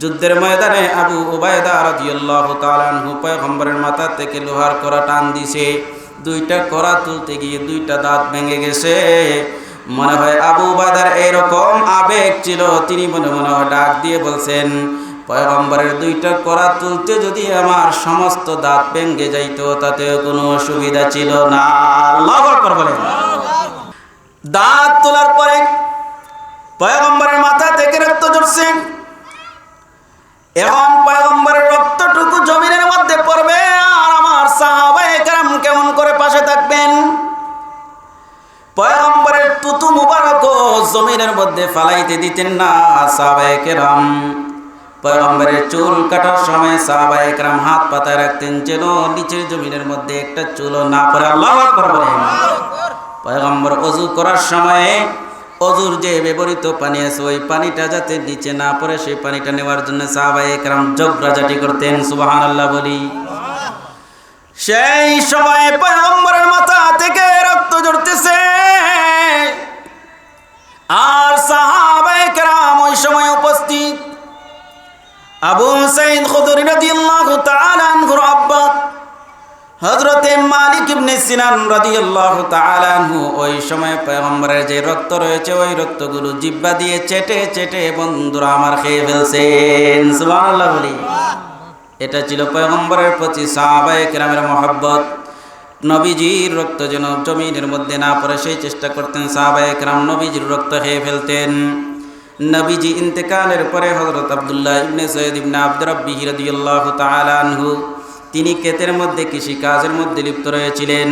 যুদ্ধের ময়দানে আবু উবায়দা রাদিয়াল্লাহু তাআলা আনহু পয়গম্বরের মাথা থেকে লোহার কড়া টান দিছে। দুইটা কড়া তুলতে গিয়ে দুইটা দাঁত ভেঙে গেছে। মনে হয় আবু উবায়দার এরকম আবেগ ছিল, তিনি মনে মনে ডাক দিয়ে বলছেন, পয়গম্বরের দুইটা কড়া তুলতে যদি আমার সমস্ত দাঁত ভেঙে যাইতো তাতে কোনো অসুবিধা ছিল না। আল্লাহু আকবার বলেন। দাঁত তোলার পরে পয়গম্বরের মাথা থেকে রক্ত ঝরছে। এখন পয়গম্বরের রক্তটুকু জমিনের মধ্যে পড়বে আর আমার সাহাবায়ে কেরাম কেমন করে পাশে থাকবেন? পয়গম্বরের তুতু মুবারকও জমিনের মধ্যে ফালাইতে দিতেন না সাহাবায়ে কেরাম। পয়গম্বরের চুল কাটার সময় সাহাবায়ে কেরাম হাত পাতায় রাখতেন যেন নিচের জমিনের মধ্যে একটা চুলও না পড়ে। আল্লাহু আকবার বলেন। পয়গম্বর ওযু করার সময় অজুর যে ব্যবহৃত পানি আছে ওই পানিটা যাতে নিচে না পড়ে সেই পানিটা নেওয়ার জন্য সাহাবায়ে কেরাম জবরাজাটি করতেন। সুবহানাল্লাহ বলি। সেই সময় পয়গম্বরের মাথা থেকে রক্ত ঝরতেছে আর সাহাবায়ে কেরাম ওই সময় উপস্থিত। আবু সাঈদ খুদরী রাদিয়াল্লাহু তাআলা আনহুর আব্বা হযরতে মালিক ইবনে সিনান রাদিয়াল্লাহু তাআলা আনহু ওই সময় পয়গম্বরের যে রক্ত রয়েছে ওই রক্তগুলো জিহ্বা দিয়ে চেটে চেটে বন্ধুরা আমার খেয়ে ফেলছেন। সুবহানাল্লাহ বলি। এটা ছিল পয়গম্বরের প্রতি সাহাবায়ে কেরামের মহব্বত। নবীজির রক্ত যেন জমিনের মধ্যে না পড়ে সেই চেষ্টা করতেন সাহাবায়ে কেরাম, নবীজির রক্ত খেয়ে ফেলতেন। নবীজি ইন্তেকালের পরে হযরত আব্দুল্লাহ ইবনে সৈয়দ ইবনে আব্দ রাব্বিহি রাদিয়াল্লাহু তাআলা আনহু তিনি ক্ষেতের মধ্যে কৃষি কাজের মধ্যে লিপ্ত রয়েছিলেন।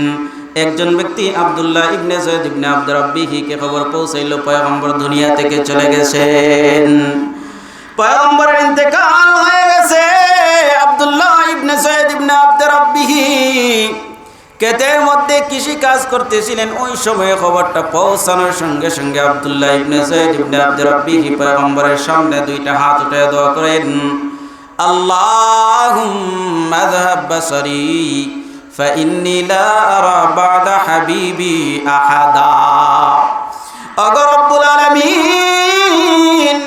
একজন ব্যক্তি আব্দুল্লাহ ইবনে সৈয়দ ইবনে আব্দ রাব্বিহিকে খবর পৌঁছাইল পয়গম্বর দুনিয়া থেকে চলে গেছেন, পয়গম্বরের ইন্তেকাল হয়ে গেছে। আব্দুল্লাহ ইবনে সৈয়দ ইবনে আব্দ রাব্বিহি ক্ষেতের মধ্যে কৃষি কাজ করতেছিলেন। ওই সময়ে খবরটা পৌঁছানোর সঙ্গে সঙ্গে আব্দুল্লাহ ইবনে সৈয়দ ইবনে আব্দ রাব্বিহি পয়গম্বরের সামনে দুইটা হাত উঠে দোয়া করেন, আল্লাহুম্মা আযহাব বাসারি ফাইন্নী লা আরা বা'দা হাবিবি আহাদা। ওগো রব্বুল আলামিন,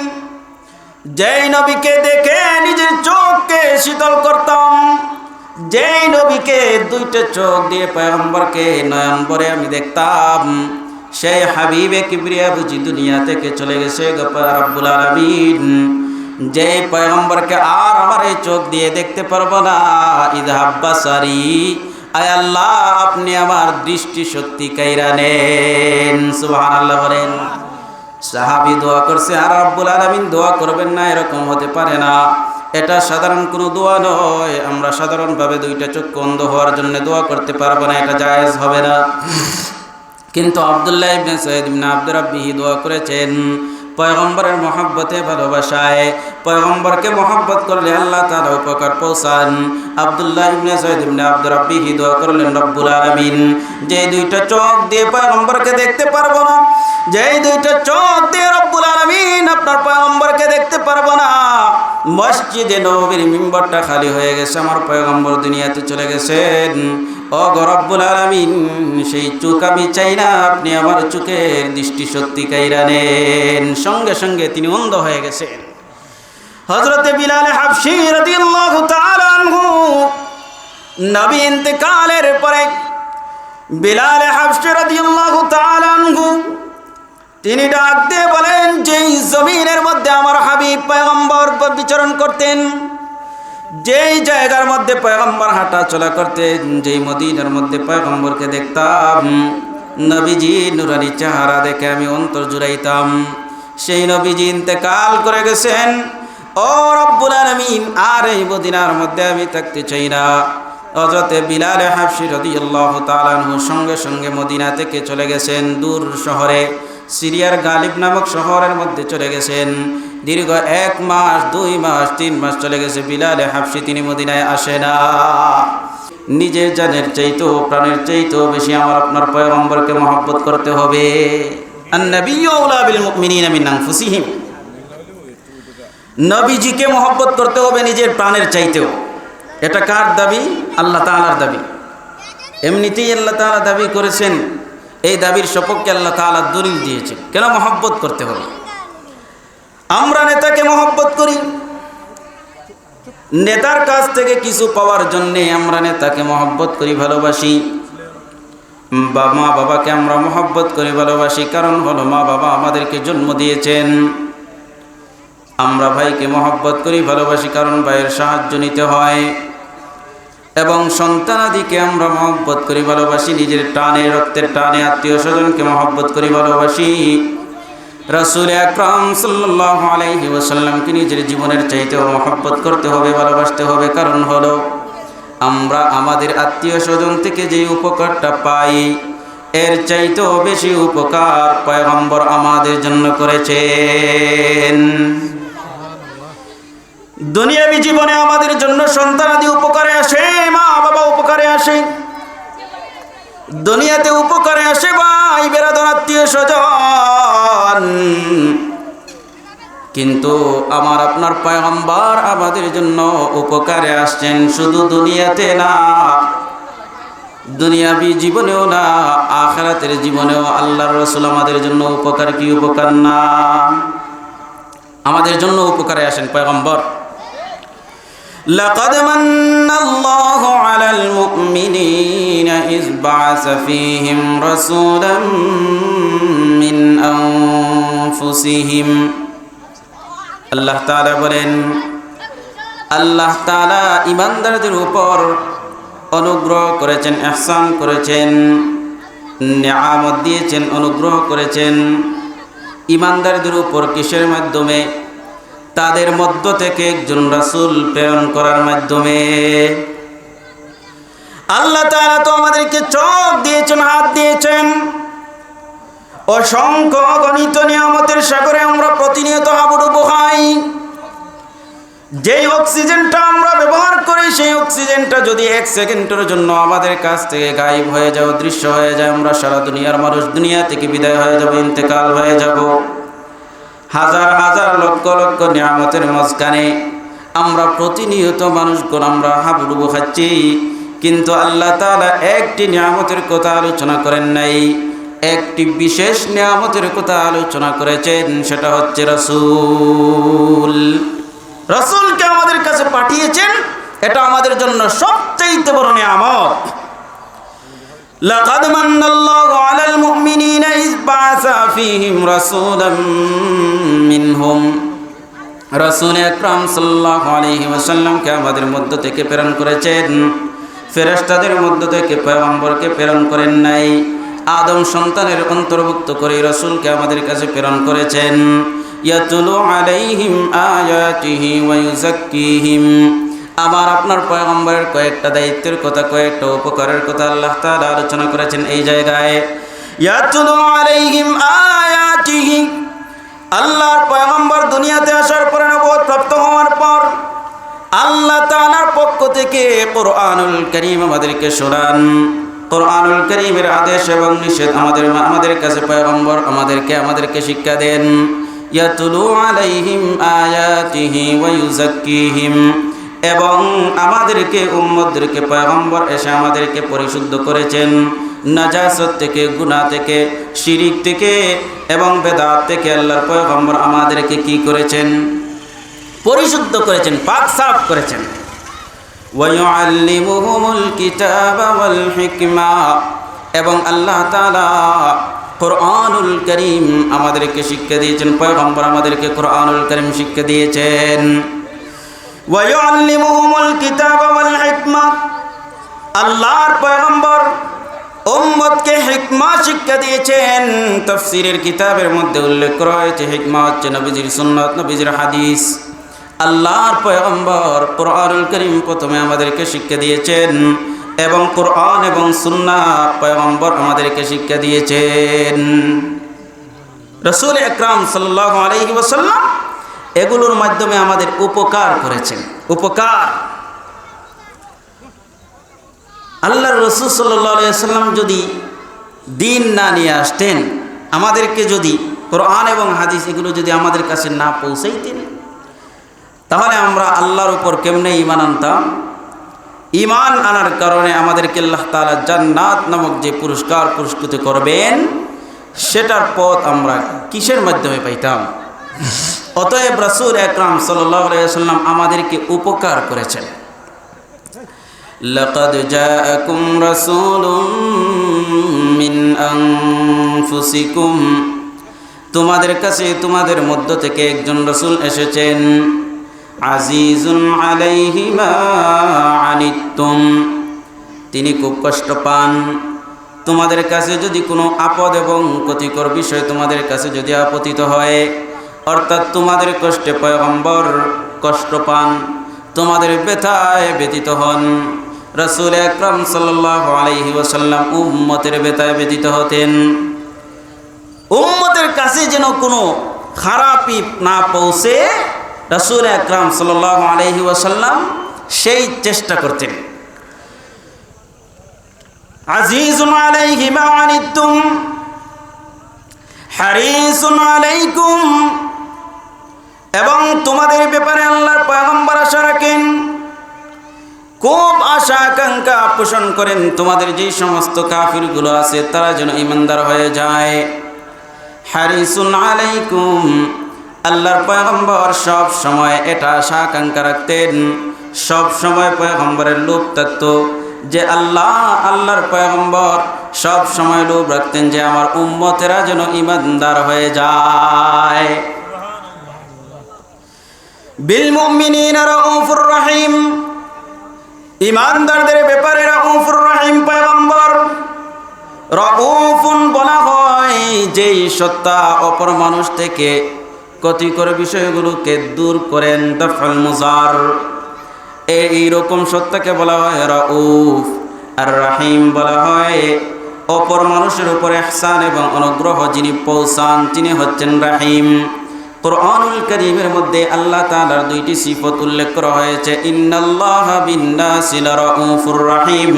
যেই নবীকে দেখে নিজের চোখকে শীতল করতাম, যেই নবীকে দুইটা চোখ দিয়ে পয়গম্বরকে নয়ন ভরে আমি দেখতাম, সেই হাবিবে কিবরিয়া বুঝি দুনিয়া থেকে চলে গেছে। গো রব্বুল আলামিন, যে পয়গম্বরকে আর আমার এই চোখ দিয়ে দেখতে পারবো না, ইযহাব বাসারি, আয় আল্লাহ আপনি আমার দৃষ্টি শক্তি কাইরা নেন। সুবহানাল্লাহ বলেন। সাহাবী দোয়া করছে আর রব্বুল আলামিন দোয়া করবেন না, এরকম হতে পারে না। এটা সাধারণ কোনো দোয়া নয়। আমরা সাধারণভাবে দুইটা চক্ষু অন্ধ হওয়ার জন্য দোয়া করতে পারবো না, এটা জায়েজ হবে না। কিন্তু আব্দুল্লাহ ইবনে সৈয়দ ইবনে আব্দ রাব্বিহি দোয়া করেছেন পয়গম্বরের মহব্বতে ভালোবাসায়। পয়গম্বরকে মহব্বত করলে আল্লাহ তাআলা উপকার পৌঁছান। আব্দুল্লাহ ইবনে সৈয়দ ইবনে আব্দ রাব্বিহি দোয়া করলেন, রব্বুল আলামিন, যে দুইটা চোখ দিয়ে পয়গম্বরকে দেখতে পারবো না, যেই দুইটা চোখ দিয়ে রব্বুল আলামিন আপনার পয়গম্বরকে দেখতে পারবো না, মসজিদে নববীর মিম্বরটা খালি হয়ে গেছে, আমার পয়গম্বর দুনিয়াতে চলে গেছেন। ও গো রব্বুল আলামিন, সেই চোখ আমি চাই না, আপনি আমার চোখের দৃষ্টি শক্তি কাইরা নেন। সঙ্গে সঙ্গে তিনি অন্ধ হয়ে গেছেন। হযরতে বিলাল হাবশী রাদিয়াল্লাহু তাআলা আনহু নবী ইন্তেকালের পরে বিলাল হাবশী রাদিয়াল্লাহু তাআলা আনহু তিনি ডাক দিয়ে বলেন, যেই জমিনের মধ্যে আমার হাবিব পয়গম্বর বিচরণ করতেন, যেই জায়গার মধ্যে পয়গম্বর হাঁটা চলা করতেন, যেই মদিনার মধ্যে পয়গম্বরকে দেখতাম, নবীজি নুরানি চেহারা দেখে আমি অন্তর জুড়াইতাম। সেই নবীজি ইন্তেকাল করে গেছেন। ও রব্বুল আলামিন, আর এই মদিনার মধ্যে আমি থাকতে চাই না। হযরতে বিলাল হাবশী রাদিয়াল্লাহু তাআলা আনহু সঙ্গে সঙ্গে মদিনা থেকে চলে গেছেন দূর শহরে, সিরিয়ার গালিব নামক শহরের মধ্যে চলে গেছেন। দীর্ঘ 1 মাস 2 মাস 3 মাস চলে গেছে বিলাল হাবশী তিনি মদিনায় আসে না। নিজের জানের চাইতেও প্রাণের চাইতেও বেশি আমার আপনার পয়গম্বরকে মহব্বত করতে হবে। আন-নাবিয়্যু আওলা বিল মুমিনিনা মিন আনফুসিহিম, নবীজিকে মহব্বত করতে হবে নিজের প্রাণের চাইতেও। এটা কার দাবি? আল্লাহ তাআলার দাবি। এমনিতেই আল্লাহ তাআলা দাবি করেছেন, এই দাবির সপক্ষে আল্লাহ তাআলা দলিল দিয়েছেন কেন মহব্বত করতে হবে। আমরা নেতাকে মহব্বত করি, নেতার কাছ থেকে কিছু পাওয়ার জন্যে আমরা নেতাকে মহব্বত করি, ভালোবাসি। মা বাবাকে আমরা মহব্বত করি, ভালোবাসি, কারণ হলো মা বাবা আমাদেরকে জন্ম দিয়েছেন। আমরা ভাইকে মহব্বত করি, ভালোবাসি, কারণ ভাইয়ের সাহায্য নিতে হয়। এবং সন্তানাদিকে আমরা মহব্বত করি, ভালোবাসি, নিজের টানে, রক্তের টানে আত্মীয় স্বজনকে মহব্বত করি, ভালোবাসি। রাসূল আকরাম সাল্লাল্লাহু আলাইহি ওয়াসাল্লামকে নিজের জীবনের চাইতেও মহব্বত করতে হবে, ভালোবাসতে হবে, কারণ হলো আমরা আমাদের আত্মীয় স্বজন থেকে যে উপকারটা পাই এর চাইতেও বেশি উপকার পয়গম্বর আমাদের জন্য করেছেন। দুনিয়াবী জীবনে আমাদের জন্য সন্তানাদি উপকারে আসে, মা বাবা উপকারে আসে, দুনিয়াতে উপকারে আসে ভাই বেরাদর আত্মীয় স্বজন, কিন্তু আমার আপনার পয়গম্বর আমাদের জন্য উপকারে আসছেন শুধু দুনিয়াতে না, দুনিয়াবী জীবনেও না, আখিরাতের জীবনেও। আল্লাহর রাসূল আমাদের জন্য উপকার কি উপকার না? আমাদের জন্য উপকারে আসেন পয়গম্বর। لقد من الله على المؤمنين إذ بعث فيهم رسولا من أنفسهم। আল্লাহ তাআলা বলেন, আল্লাহ তাআলা ঈমানদারদের উপর অনুগ্রহ করেছেন, ইহসান করেছেন, নিয়ামত দিয়েছেন, অনুগ্রহ করেছেন ঈমানদারদের উপর। কিসের মাধ্যমে? তাদের মধ্য থেকে একজন রাসূল প্রেরণ করার মাধ্যমে। আল্লাহ তাআলা তো আমাদেরকে চোখ দিয়েছেন, হাত দিয়েছেন, অসংখ্য অগণিত নিয়ামতের সাগরে আমরা প্রতিনিয়ত হাবুডুবু খাই। যেই অক্সিজেনটা আমরা ব্যবহার করি সেই অক্সিজেনটা যদি এক সেকেন্ডের জন্য আমাদের কাছ থেকে গায়েব হয়ে যায়, অদৃশ্য হয়ে যায়, আমরা সারা দুনিয়ার মানুষ দুনিয়া থেকে বিদায় হয়ে যাব, ইন্তেকাল হয়ে যাব। হাজার হাজার লক্ষ লক্ষ নিয়ামতের মাঝখানে আমরা প্রতিনিয়ত মানুষগণ আমরা হাবুডুবু খাচ্ছি, কিন্তু আল্লাহ তাআলা একটি নিয়ামতের কথা আলোচনা করেন নাই, একটি বিশেষ নিয়ামতের কথা আলোচনা করেছেন, সেটা হচ্ছে রাসূল। রাসূলকে আমাদের কাছে পাঠিয়েছেন, এটা আমাদের জন্য সবচেয়ে বড় নিয়ামত। لقد من الله على المؤمنين إذ بعث فيهم رسولا منهم। রাসূল আকরাম সাল্লাল্লাহু আলাইহি ওয়াসাল্লামকে আমাদের মধ্য থেকে প্রেরণ করেছেন, ফেরেশতাদের মধ্য থেকে পয়গম্বরকে প্রেরণ করেন নাই। আদম সন্তানের অন্তর্ভুক্ত করে রাসূলকে আমাদের কাছে প্রেরণ করেছেন। ইয়াতুলু আলাইহিম আয়াতিহি ওয়া ইউযাক্কিহিম। আমার আপনার পয়গম্বরের কয়েকটা দায়িত্বের কথা, কয়েকটা উপকারের কথা আল্লাহ তাআলা আলোচনা করেছেন এই জায়গায়। ইয়াতুলু আলাইহিম আয়াতিহি। আল্লাহর পয়গম্বর দুনিয়াতে আসার পরে, নবুয়ত প্রাপ্ত হওয়ার পর আল্লাহ তাআলার পক্ষ থেকে কোরআনুল কারীম আমাদেরকে শোনান। কোরআনুল কারীমের আদেশ এবং নিষেধ আমাদের কাছে পয়গম্বর আমাদেরকে শিক্ষা দেন। ইয়াতুলু আলাইহিম আয়াতিহি ওয়া ইউযাক্কিহিম। এবং আমাদেরকে উম্মতদেরকে পয়গম্বর এসে আমাদেরকে পরিশুদ্ধ করেছেন নাজাসত থেকে, গুনাহ থেকে, শিরিক থেকে এবং বেদাত থেকে। আল্লাহর পয়গম্বর আমাদেরকে কি করেছেন? পরিশুদ্ধ করেছেন, পাক সাফ করেছেন। ওয়া ইউআল্লিমুহুমুল কিতাবা ওয়াল হিকমা। এবং আল্লাহ তাআলা কোরআনুল কারীম আমাদেরকে শিক্ষা দিয়েছেন, পয়গম্বর আমাদেরকে কোরআনুল কারীম শিক্ষা দিয়েছেন। ওয়ায়ুআল্লিমুহুমুল কিতাবা ওয়াল হিকমা। আল্লাহর পয়গম্বর উম্মতকে হিকমা শিক্ষা দিয়েছেন। তাফসীরের কিতাবের মধ্যে উল্লেখ করা হয়েছে হিকমা হচ্ছে নবীজির সুন্নাত, নবীজির হাদিস। আল্লাহর পয়গম্বর কোরআনুল কারীম প্রথমে আমাদেরকে শিক্ষা দিয়েছেন এবং কোরআন এবং সুন্নাহ পয়গম্বর আমাদেরকে শিক্ষা দিয়েছেন। রাসূল আকরাম সাল্লাল্লাহু আলাইহি ওয়াসাল্লাম এগুলোর মাধ্যমে আমাদের উপকার করেছেন। উপকার আল্লাহর রাসূল সাল্লাল্লাহু আলাইহি ওয়াসাল্লাম যদি দিন না নিয়ে আসতেন, আমাদেরকে যদি কোরআন এবং হাদিস এগুলো যদি আমাদের কাছে না পৌঁছাইতেন, তাহলে আমরা আল্লাহর উপর কেমনে ঈমান আনতাম? ঈমান আনার কারণে আমাদেরকে আল্লাহ তাআলা জান্নাত নামক যে পুরস্কার পুরস্কৃত করবেন, সেটার পথ আমরা কিসের মাধ্যমে পাইতাম? অতএব রাসূল আকরাম সাল্লাল্লাহু আলাইহি ওয়াসাল্লাম আমাদেরকে উপকার করেছেন। লাকাদ জাআকুম রাসূলুম মিন আনফুসিকুম, তোমাদের কাছে তোমাদের মধ্য থেকে একজন রাসূল এসেছেন। আজিজুন আলাইহি মা আনিতুম, তিনি খুব কষ্ট পান। তোমাদের কাছে যদি কোনো আপদ এবং ক্ষতিকর বিষয় তোমাদের কাছে যদি আপতিত হয়, অর্থাৎ তোমাদের কষ্টে পয়গম্বর কষ্ট পান, তোমাদের ব্যথায় ব্যথিত হন, রাসূল আকরাম সাল্লাল্লাহু আলাইহি ওয়াসাল্লাম উম্মতের ব্যথায় ব্যথিত হতেন। উম্মতের কাছে যেন কোনো খারাপই না পৌঁছে রাসূল আকরাম সাল্লাল্লাহু আলাইহি ওয়াসাল্লাম সেই চেষ্টা করতেন। আজিজুন আলাইহি মা আনিতুম হারিসুন আলাইকুম, এবং তোমাদের ব্যাপারে আল্লাহর পয়গম্বর আশা রাখেন, খুব আশা আকাঙ্ক্ষা পোষণ করেন তোমাদের যে সমস্ত কাফিরগুলো আছে তারা যেন ঈমানদার হয়ে যায়। হারিসুন আলাইকুম, আল্লাহর পয়গম্বর সব সময় এটা আশা আকাঙ্ক্ষা রাখতেন, সব সময় পয়গম্বরের লোভ থাকতো যে আল্লাহর পয়গম্বর সব সময় লোভ রাখতেন যে আমার উম্মতেরা যেন ঈমানদার হয়ে যায়। বিল মুমিনিনা রাউফুর রহিম, ঈমানদারদের ব্যাপারে রাউফুর রহিম পয়গম্বর। রাউফুন বলা হয় যেই সত্তা অপর মানুষ থেকে ক্ষতিকর বিষয়গুলোকে দূর করেন, দাফউল মুজার, এইরকম সত্তাকে বলা হয় রাউফ। আর রহিম বলা হয় অপর মানুষের উপর ইহসান এবং অনুগ্রহ যিনি পৌঁছান তিনি হচ্ছেন রহিম। কুরআনুল কারীমের মধ্যে আল্লাহ তাআলার দুইটি সিফত উল্লেখ করা হয়েছে, ইন্নাল্লাহা বিন-নাসি লারাউফুর রহিম।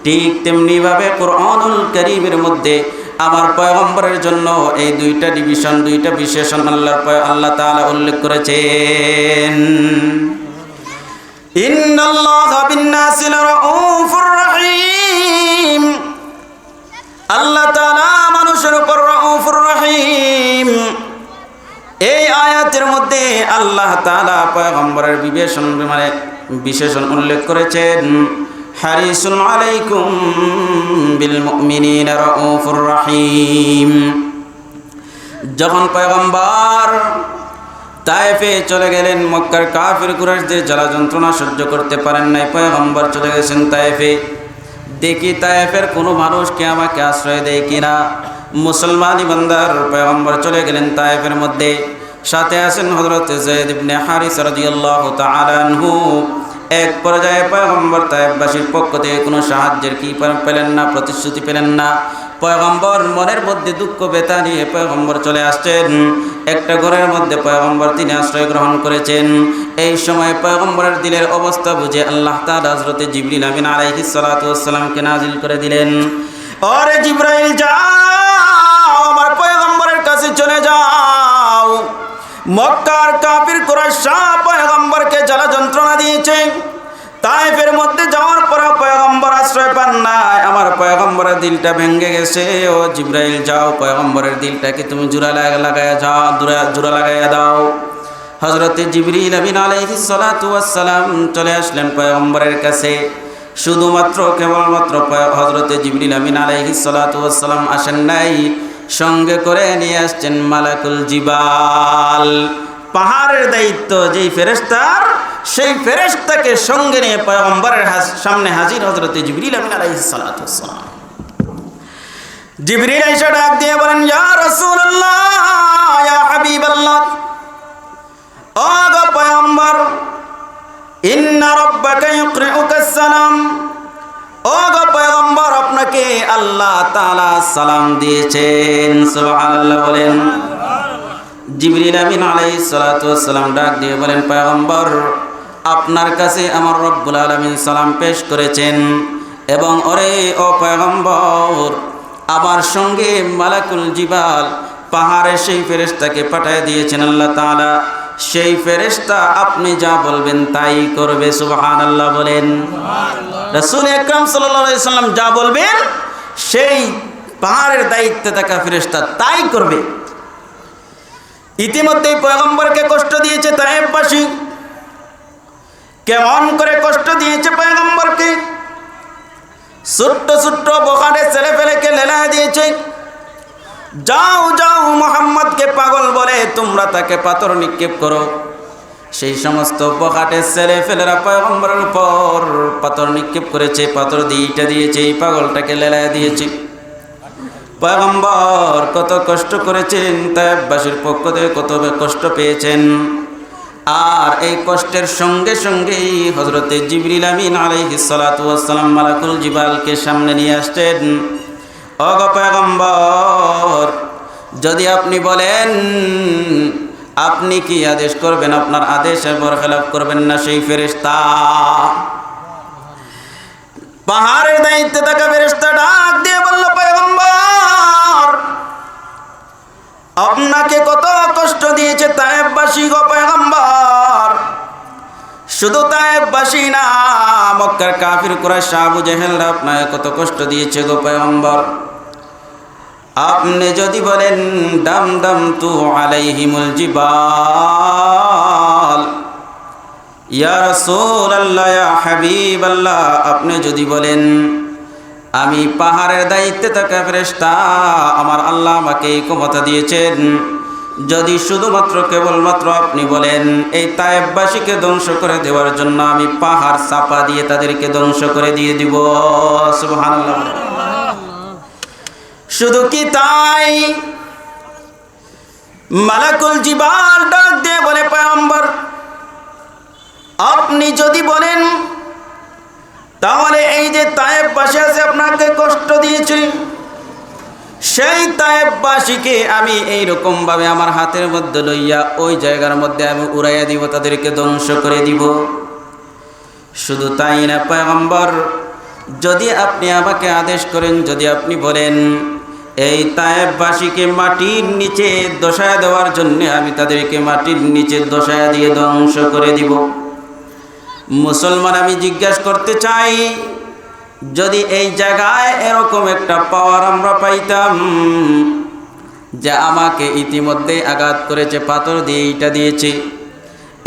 ঠিক তেমনি ভাবে কুরআনুল কারীমের মধ্যে আমার পয়গম্বরের জন্য এই দুইটা ডিভিশন, দুইটা বিশেষণ আল্লাহ তাআলা উল্লেখ করেছেন। ইন্নাল্লাহা বিন-নাসি লারাউফুর রহিম, আল্লাহ তাআলা মানুষের উপর রাউফুর রহিম। এই আয়াতের মধ্যে আল্লাহ তাআলা পয়গম্বরের বিশেষণ উল্লেখ করেছেন, হারিসুন আলাইকুম বিল মুমিনিনা রাউফুর রহিম। যখন পয়গম্বর তায়েফে চলে গেলেন, মক্কার কাফির কুরাইশদের জ্বালা যন্ত্রণা সহ্য করতে পারেন নাই, পয়গম্বর চলে গেছেন তায়েফে। দেখি তায়েফের কোনো মানুষকে আমাকে আশ্রয় দেয় কিনা। মুসলমান ইমানদার পয়গম্বর চলে গেলেন তায়েফের মধ্যে, সাথে আছেন হযরত যায়েদ ইবনে হারিসা রাদিয়াল্লাহু তাআলা আনহু। এক পর্যায়ে পয়গম্বর তায়েফবাসীর পক্ষ থেকে কোনো সাহায্যের কি পেলেন না, প্রতিশ্রুতি পেলেন না। পয়গম্বর মনের মধ্যে দুঃখ ব্যথা নিয়ে পয়গম্বর চলে আসছেন। একটা ঘরের মধ্যে পয়গম্বর তিনি আশ্রয় গ্রহণ করেছেন। এই সময় পয়গম্বরের দিলের অবস্থা বুঝে আল্লাহ তাআলা হযরত জিবরিল আমিন আলাইহিস সালাতু ওয়াস সালামকে নাজিল করে দিলেন, ওরে জিবরাইল যাও আমার পয়গম্বরের কাছে চলে যাও। মক্কার কাফির কুরাইশ পয়গম্বরকে জ্বালা যন্ত্রণা দিয়েছে। তায়েফের মধ্যে যাওয়ার পর পয়গম্বর আশ্রয় পান না, আমার পয়গম্বরের দিলটা ভেঙে গেছে। ও জিবরাইল যাও পয়গম্বরের দিলটাকে তুমি জোড়া লাগাইয়া দাও। হযরত জিবরিল আমিন আলাইহিস সালাতু ওয়াস সালাম চলে আসলেন পয়গম্বরের কাছে। শুধুমাত্র কেবলমাত্র হযরত জিবরিল আমিন আলাইহিস সালাতু ওয়াস সালাম আসেন নাই, সঙ্গে করে নিয়ে আসছেন মালাকুল জিবাল, পাহাড়ের দায়িত্ব যেই ফেরেশতার, সেই ফেরেশতাকে সঙ্গে নিয়ে পয়গম্বরের সামনে হাজির হযরত জিবরিল আমিন আলাইহিস সালাতু ওয়াস সালাম। জিবরিল এসে ডাক দিয়ে বলেন, ইয়া রাসূলুল্লাহ, ইয়া হাবিবাল্লাহ, ও গো পয়গম্বর, ইন্না রাব্বাকা ইউকরিউকা সালাম। ও গো পয়গম্বর, আপনাকে আল্লাহ তাআলা সালাম দিয়েছেন। সুবহানাল্লাহ বলেন। জিবরিল আমিন আলাইহিস সালাতু ওয়াস সালাম ডাক দিয়ে বলেন, পয়গম্বর আপনার কাছে আমার রব্বুল আলামিন সালাম পেশ করেছেন, এবং ওরে ও পয়গম্বর আমার সঙ্গে মালাকুল জিবাল পাহাড়ের সেই ফেরেশতাকে পাঠিয়ে দিয়েছেন আল্লাহ তাআলা। সেই ফেরেশতা আপনি যা বলবেন তাই করবে। সুবহানাল্লাহ বলেন। রাসূল আকরাম সাল্লাল্লাহু আলাইহি সাল্লাম যা বলবেন সেই পাহাড়ের দায়িত্বে থাকা ফেরেশতা তাই করবে। ইতিমধ্যেই পয়গম্বরকে কষ্ট দিয়েছে তায়েফবাসী। কেমন করে কষ্ট দিয়েছে পয়গম্বরকে? ছোট্ট ছোট্ট বোখারে ছেলে ফেলেকে লেলা দিয়েছে। যাও যাও, মুহাম্মদকে পাগল বলে তোমরা তাকে পাথর নিক্ষেপ করো। সেই সমস্ত বখাটের ছেলে ফেলেরা পয়গম্বরের উপর পাথর নিক্ষেপ করেছে, পাথর দিয়ে ইটা দিয়েছে, এই পাগলটাকে লেলায় দিয়েছে। পয়গম্বর কত কষ্ট করেছেন, তায়েফবাসীর পক্ষ থেকে কত কষ্ট পেয়েছেন। আর এই কষ্টের সঙ্গে সঙ্গেই হযরতে জিবরিল আমিন আলাইহিস সালাতু ওয়াস সালাম মালাকুল জিবালকে সামনে নিয়ে আসছেন। ওগো পয়গম্বর, যদি আপনি বলেন আপনি কি আদেশ করবেন, আপনার আদেশের বরখেলাপ করবেন না সেই ফেরেশতা। পাহাড়ের দায়িত্বে থাকা ফেরেশতা ডাক দিয়ে বলল, পয়গম্বর আপনাকে কত কষ্ট দিয়েছে তায়েফবাসী গো পয়গম্বর। শুধু তায়েফবাসী না, মক্কার কাফির কুরাইশ আবু জেহেলরা আপনাকে কত কষ্ট দিয়েছে গো পয়গম্বর। আপনি যদি বলেন দাম দাম তু আলাইহিমুল জিবাল, ইয়া রাসূলুল্লাহ ইয়া হাবিবাল্লাহ, আপনি যদি বলেন আমি পাহাড়ের দায়িত্বে থাকা ফেরেশতা, আমার আল্লাহ আমাকে এই ক্ষমতা দিয়েছেন, যদি শুধুমাত্র কেবলমাত্র আপনি বলেন এই তায়েফবাসীকে ধ্বংস করে দেওয়ার জন্য আমি পাহাড় চাপা দিয়ে তাদেরকে ধ্বংস করে দিয়ে দিব। সুবহানাল্লাহ। শুধু কি তাই, মালাকুল জিবাল ডাক দিয়ে বলে, পয়গম্বর আপনি যদি বলেন তাহলে এই যে তায়েফবাসী আছে আপনাকে কষ্ট দিয়েছে, সেই তায়েফবাসীকে আমি এইরকম ভাবে আমার হাতের মধ্যে লইয়া ওই জায়গার মধ্যে আমি উড়াইয়া দিব, তাদেরকে ধ্বংস করে দিব। শুধু তাই না পয়গম্বর, যদি আপনি আমাকে আদেশ করেন, যদি আপনি বলেন এই তায়েফবাসীকে মাটির নিচে দশায় দেওয়ার জন্য আমি তাদেরকে মাটির নিচে দশায় দিয়ে ধ্বংস করে দিব। মুসলমান, আমি জিজ্ঞাসা করতে চাই, যদি এই জায়গায় এরকম একটা পাওয়ার আমরা পাইতাম যে আমাকে ইতিমধ্যে আঘাত করেছে, পাথর দিয়ে ইটা দিয়েছে,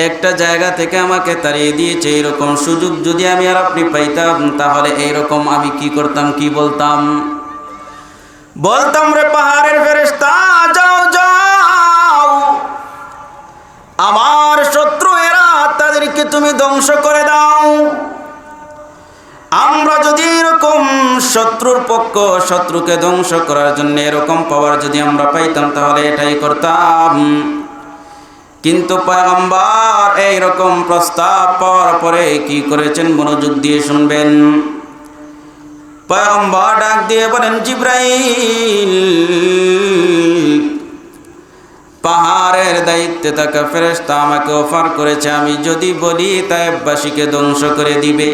একটা জায়গা থেকে আমাকে তাড়িয়ে দিয়েছে, এরকম সুযোগ যদি আমি আর আপনি পাইতাম, তাহলে এইরকম আমি কি করতাম, কি বলতাম? বলতাম, রে পাহাড়ের ফেরেশতা, যাও যাও, আমার শত্রু এরা, তাদেরকে তুমি ধ্বংস করে দাও। আমরা যদি এরকম শত্রুর পক্ষ, শত্রুকে ধ্বংস করার জন্য এরকম পাওয়ার যদি আমরা পাইতাম, তাহলে এটাই করতাম। কিন্তু পয়গম্বর এইরকম প্রস্তাব পাওয়ার পরে কি করেছেন, মনোযোগ দিয়ে শুনবেন। পয়গম্বর ডাক দিয়ে বলেন, জিবরাইল, পাহাড়ের দায়িত্বে থাকা ফেরেশতা আমাকে অফার করেছে, আমি যদি বলি তায়েফবাসীকে ধ্বংস করে দিবে।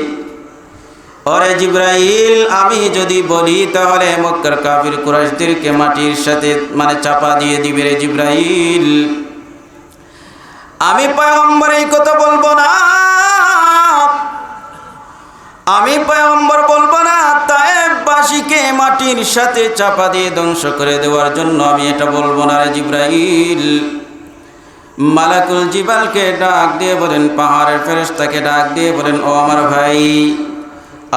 ওরে জিবরাইল, আমি যদি বলি তাহলে মক্কার কাফির কুরাইশদেরকে মাটির সাথে চাপা দিয়ে দিবে। রে জিবরাইল, আমি পয়গম্বর এই কথা বলবো না, আমি পয়গম্বর বলবো না তায়েফবাসীকে মাটির সাথে চাপা দিয়ে ধ্বংস করে দেওয়ার জন্য আমি এটা বলবো না। রে জিবরাইল, মালাকুল জিবালকে ডাক দিয়ে বলেন, পাহাড়ের ফেরেশতাকে ডাক দিয়ে বলেন, ও আমার ভাই,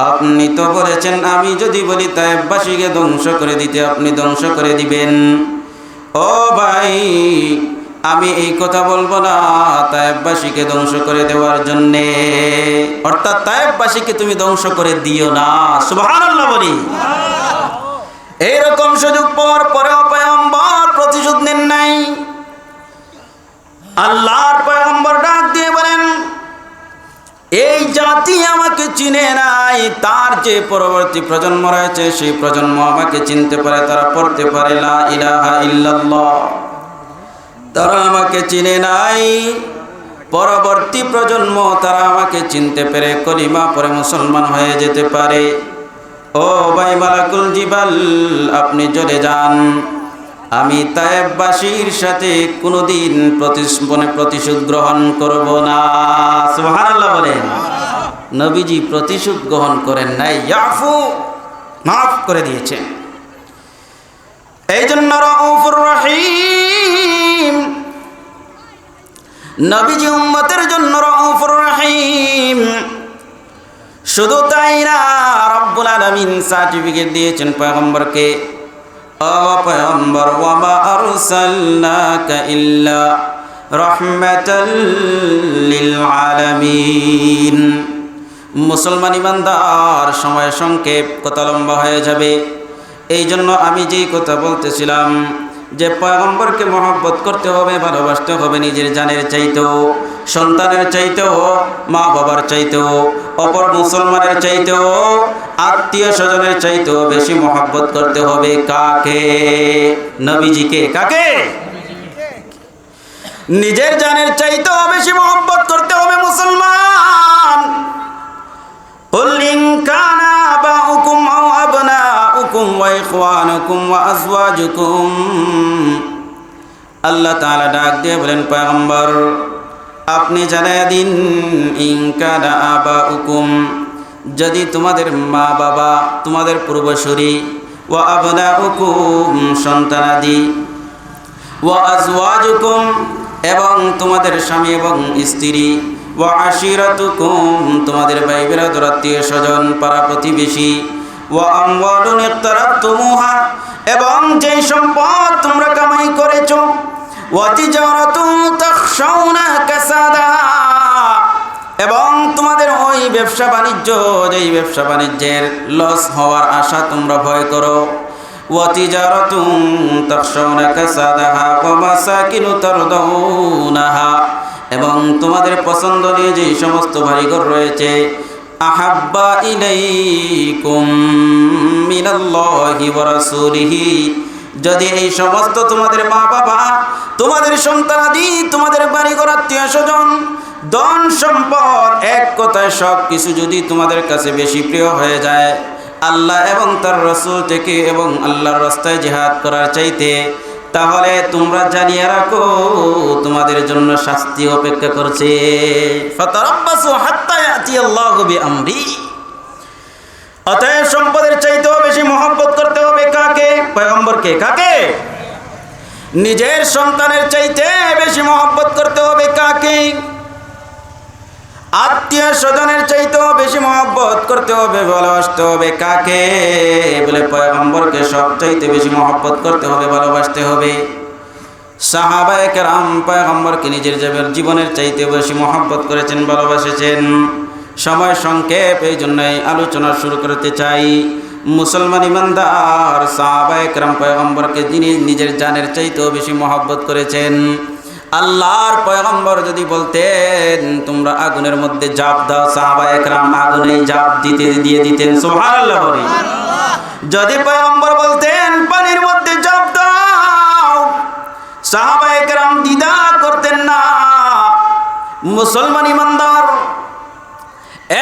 আপনি তো বলেছেন আমি যদি বলি তায়েফবাসীকে ধ্বংস করে দিতে আপনি ধ্বংস করে দিবেন। ও ভাই, আমি এই কথা বলবো না তায়েফবাসীকে ধ্বংস করে দেওয়ার জন্যে, অর্থাৎ তায়েফবাসীকে তুমি ধ্বংস করে দিও না। সুবহানাল্লাহ বলি। এইরকম সুযোগ পাওয়ার পরেও পয়গম্বর প্রতিশোধ নেন নাই। আল্লাহর পয়গম্বর ডাক দিয়ে বলেন, এই জাতি আমাকে চিনে নাই, তার যে পরবর্তী প্রজন্ম রয়েছে সেই প্রজন্ম আমাকে চিনতে পারে, তারা পড়তে পারে লা ইলাহা ইল্লাল্লাহ, তারা আমাকে চিনে নাই। পরবর্তী প্রজন্ম তারা আমাকে চিনতে পেরে কলিমা পড়ে মুসলমান হয়ে যেতে পারে। ও ভাই মালাকুল জিবাল, আপনি চলে যান, আমি তায়েফবাসীর সাথে কোনোদিন প্রতিশোধ গ্রহণ করব না। সুবহানাল্লাহ বলেন। নবীজি প্রতিশোধ গ্রহণ করেন নাই, ইয়াফু, মাফ করে দিয়েছেন। এই জন্য রাউফুর রহিম, নবীজি উম্মতের জন্য রউফুর রহিম। শুধু তাই না, রব্বুল আলামিন সার্টিফিকেট দিয়েছেন পয়গম্বরকে, ও পয়গম্বর, ওয়া মা আরসালনাকা ইল্লা রাহমাতাল লিল আলামিন। মুসলমান ইমানদার, সময় সংক্ষেপ, কথা লম্বা হয়ে যাবে। এই জন্য আমি যেই কথা বলতেছিলাম যে পয়গম্বরকে মহব্বত করতে হবে, ভালোবাসতে হবে, নিজের জানের চাইতেও, সন্তানের চাইতেও, মা বাবার চাইতেও, অপর মুসলমানের চাইতেও, আত্মীয় স্বজনের চাইতেও বেশি মহব্বত করতে হবে কাকে? নবীজিকে। কাকে? নিজের জানের চাইতেও বেশি মহব্বত করতে হবে মুসলমান। কুল ইন কানা আবাউকুম আও আবনাউকুম ওয়া ইখওয়ানুকুম ওয়া আজওয়াজুকুম। আল্লাহ তাআলা ডাক দিয়ে বলেন, পয়গম্বর আপনি জানায়া দিন, ইন কানা আবাউকুম, যদি তোমাদের মা বাবা, তোমাদের পূর্বসূরি, ওয়া আবনাউকুম, সন্তানাদি, ওয়া আজওয়াজুকুম, এবং তোমাদের স্বামী এবং স্ত্রী, ওয়া আশিরাতুকুম, তোমাদের ভাই বেরাদর, আত্মীয় স্বজন, পাড়া প্রতিবেশী, ওয়া আমওয়ালুন ইকতারাবতুমুহা, এবং যেই সম্পদ তোমরা কামাই করেছো, ওয়া তিজারাতুন তাখশাউনা কাসাদাহা, এবং তোমাদের ওই ব্যবসা বাণিজ্য, যেই ব্যবসা বাণিজ্যের লস হওয়ার আশা তোমরা ভয় করো, ওয়া তিজারাতুন তাখশাউনা কাসাদাহা ওয়া মাসাকিনু তারদাউনাহা, এবং তোমাদের পছন্দনীয় যে সমস্ত বাড়িঘর রয়েছে, আহাব্বা ইলাইকুম মিনাল্লাহি ওয়া রাসূলিহি, যদি এই সমস্ত তোমাদের মা বাবা, তোমাদের সন্তানাদি, তোমাদের বাড়িঘর, আত্মীয় স্বজন, ধন সম্পদ, এক কথায় সব কিছু যদি তোমাদের কাছে বেশি প্রিয় হয়ে যায় আল্লাহ এবং তার রাসূল থেকে এবং আল্লাহর রাস্তায় জিহাদ করার চাইতে, তাহলে তোমরা জানিয়ে রাখো তোমাদের জন্য শাস্তি অপেক্ষা করছে। ফাতারাব্বাসু হাত্তা ইয়াতি আল্লাহু বিআমরি। অতএব সম্পদের চাইতেও বেশি মহব্বত করতে হবে কাকে? পয়গম্বরকে। কাকে? নিজের সন্তানের চাইতে বেশি মহব্বত করতে হবে কাকে? আত্মীয় স্বজনের চাইতেও বেশি মহব্বত করতে হবে, ভালোবাসতে হবে কাকে? বলে পয়গম্বরকে সব চাইতে বেশি মহব্বত করতে হবে, ভালোবাসতে হবে। সাহাবায়ে কেরাম পয়গম্বরকে নিজের জীবনের চাইতে বেশি মহব্বত করেছেন, ভালোবাসেছেন। সময় সংক্ষেপ, এই জন্যই আলোচনা শুরু করতে চাই। মুসলমান ইমানদার, সাহাবায়ে কেরাম পয়গম্বরকে যিনি নিজের জানের চাইতেও বেশি মহব্বত করেছেন। আল্লাহর পয়গম্বর যদি বলতেন তোমরা আগুনের মধ্যে জাপ দাও, সাহাবায়ে কেরাম আগুনে জাপ দিয়ে দিতেন। সুবহানাল্লাহ বলি। যদি পয়গম্বর বলতেন পানির মধ্যে জাপ দাও, সাহাবায়ে কেরাম দ্বিধা করতেন না। মুসলমান ইমানদার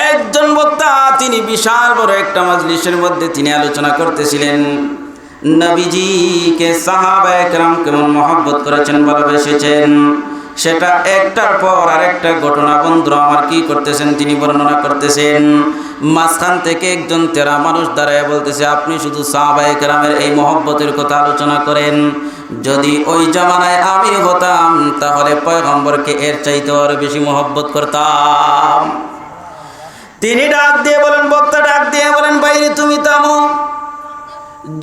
একজন বক্তা, তিনি বিশাল বড় একটা মাজলিসের মধ্যে তিনি আলোচনা করতেছিলেন নবীজিকে সাহাবায়ে কেরাম কেমন মহব্বত করেছেন, ভালোবেসেছেন। সেটা একটার পর আরেকটা ঘটনা বন্ধুরা আমার কি করতেছেন, তিনি বর্ণনা করতেছেন। মাঝখান থেকে একজন তেরা মানুষ দাঁড়ায় বলতেছে, আপনি শুধু সাহাবায়ে কেরামের এই মহব্বতের কথা আলোচনা করেন, যদি ওই জামানায় আমি হতাম তাহলে পয়গম্বরকে এর চাইতে আরো বেশি মহব্বত করতাম। তিনি ডাক দিয়ে বলেন, বক্তা ডাক দিয়ে বলেন, বাইরে তুমি থামো।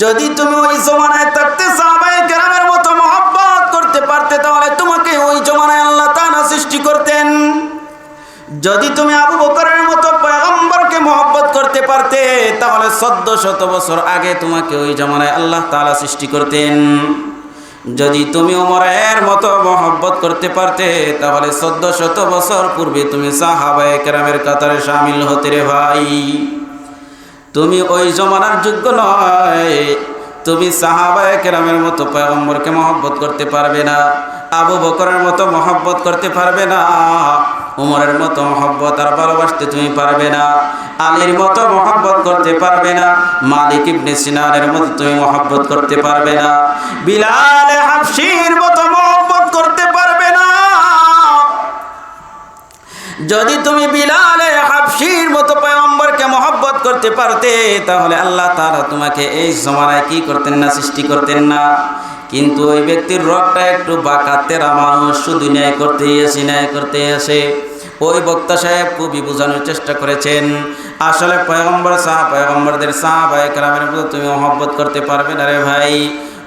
যদি তুমি ওই জমানায় থাকতে সাহাবায়ে কেরামের মতো মহব্বত করতে পারতে, তাহলে তোমাকে ওই জমানায় আল্লাহ তাআলা সৃষ্টি করতেন। যদি তুমি আবু বকরের মতো পয়গম্বরকে মহব্বত করতে পারতে, তাহলে 1400 বছর আগে তোমাকে ওই জমানায় আল্লাহ তাআলা সৃষ্টি করতেন। যদি তুমি ওমরের মতো মহব্বত করতে পারতে, তাহলে 1400 বছর পূর্বে তুমি সাহাবায়ে কেরামের কাতারে শামিল হতে রে ভাই। তুমি ওই জমানার যোগ্য নয়, তুমি সাহাবায়ে কেরামের মতো পয়গম্বরকে মহব্বত করতে পারবে না, আবু বকরের মতো মহব্বত করতে পারবে না, উমরের মতো মহব্বত আর ভালোবাসতে তুমি পারবে না, আলীর মতো মহব্বত করতে পারবে না, মালিক ইবনে সিনানের মতো তুমি মহব্বত করতে পারবে না, বিলাল হাবশির মতো মহব্বত করতে পারবে না। যদি তুমি বিলাল হাবশির মতো পয়গম্বরকে মহব্বত করতে পারতে, তাহলে আল্লাহ তাআলা তোমাকে এই জমানায় কি করতেন না, সৃষ্টি করতেন না। কিন্তু ওই ব্যক্তির রগটা একটু বাঁকা তেরা মানুষ, শুধু ন্যায় করতে আসে। ওই বক্তা সাহেব খুবই বোঝানোর চেষ্টা করেছেন, আসলে পয়গম্বরদের সাহাবায়ে কেরামের প্রতি তুমি মহব্বত করতে পারবে না রে ভাই।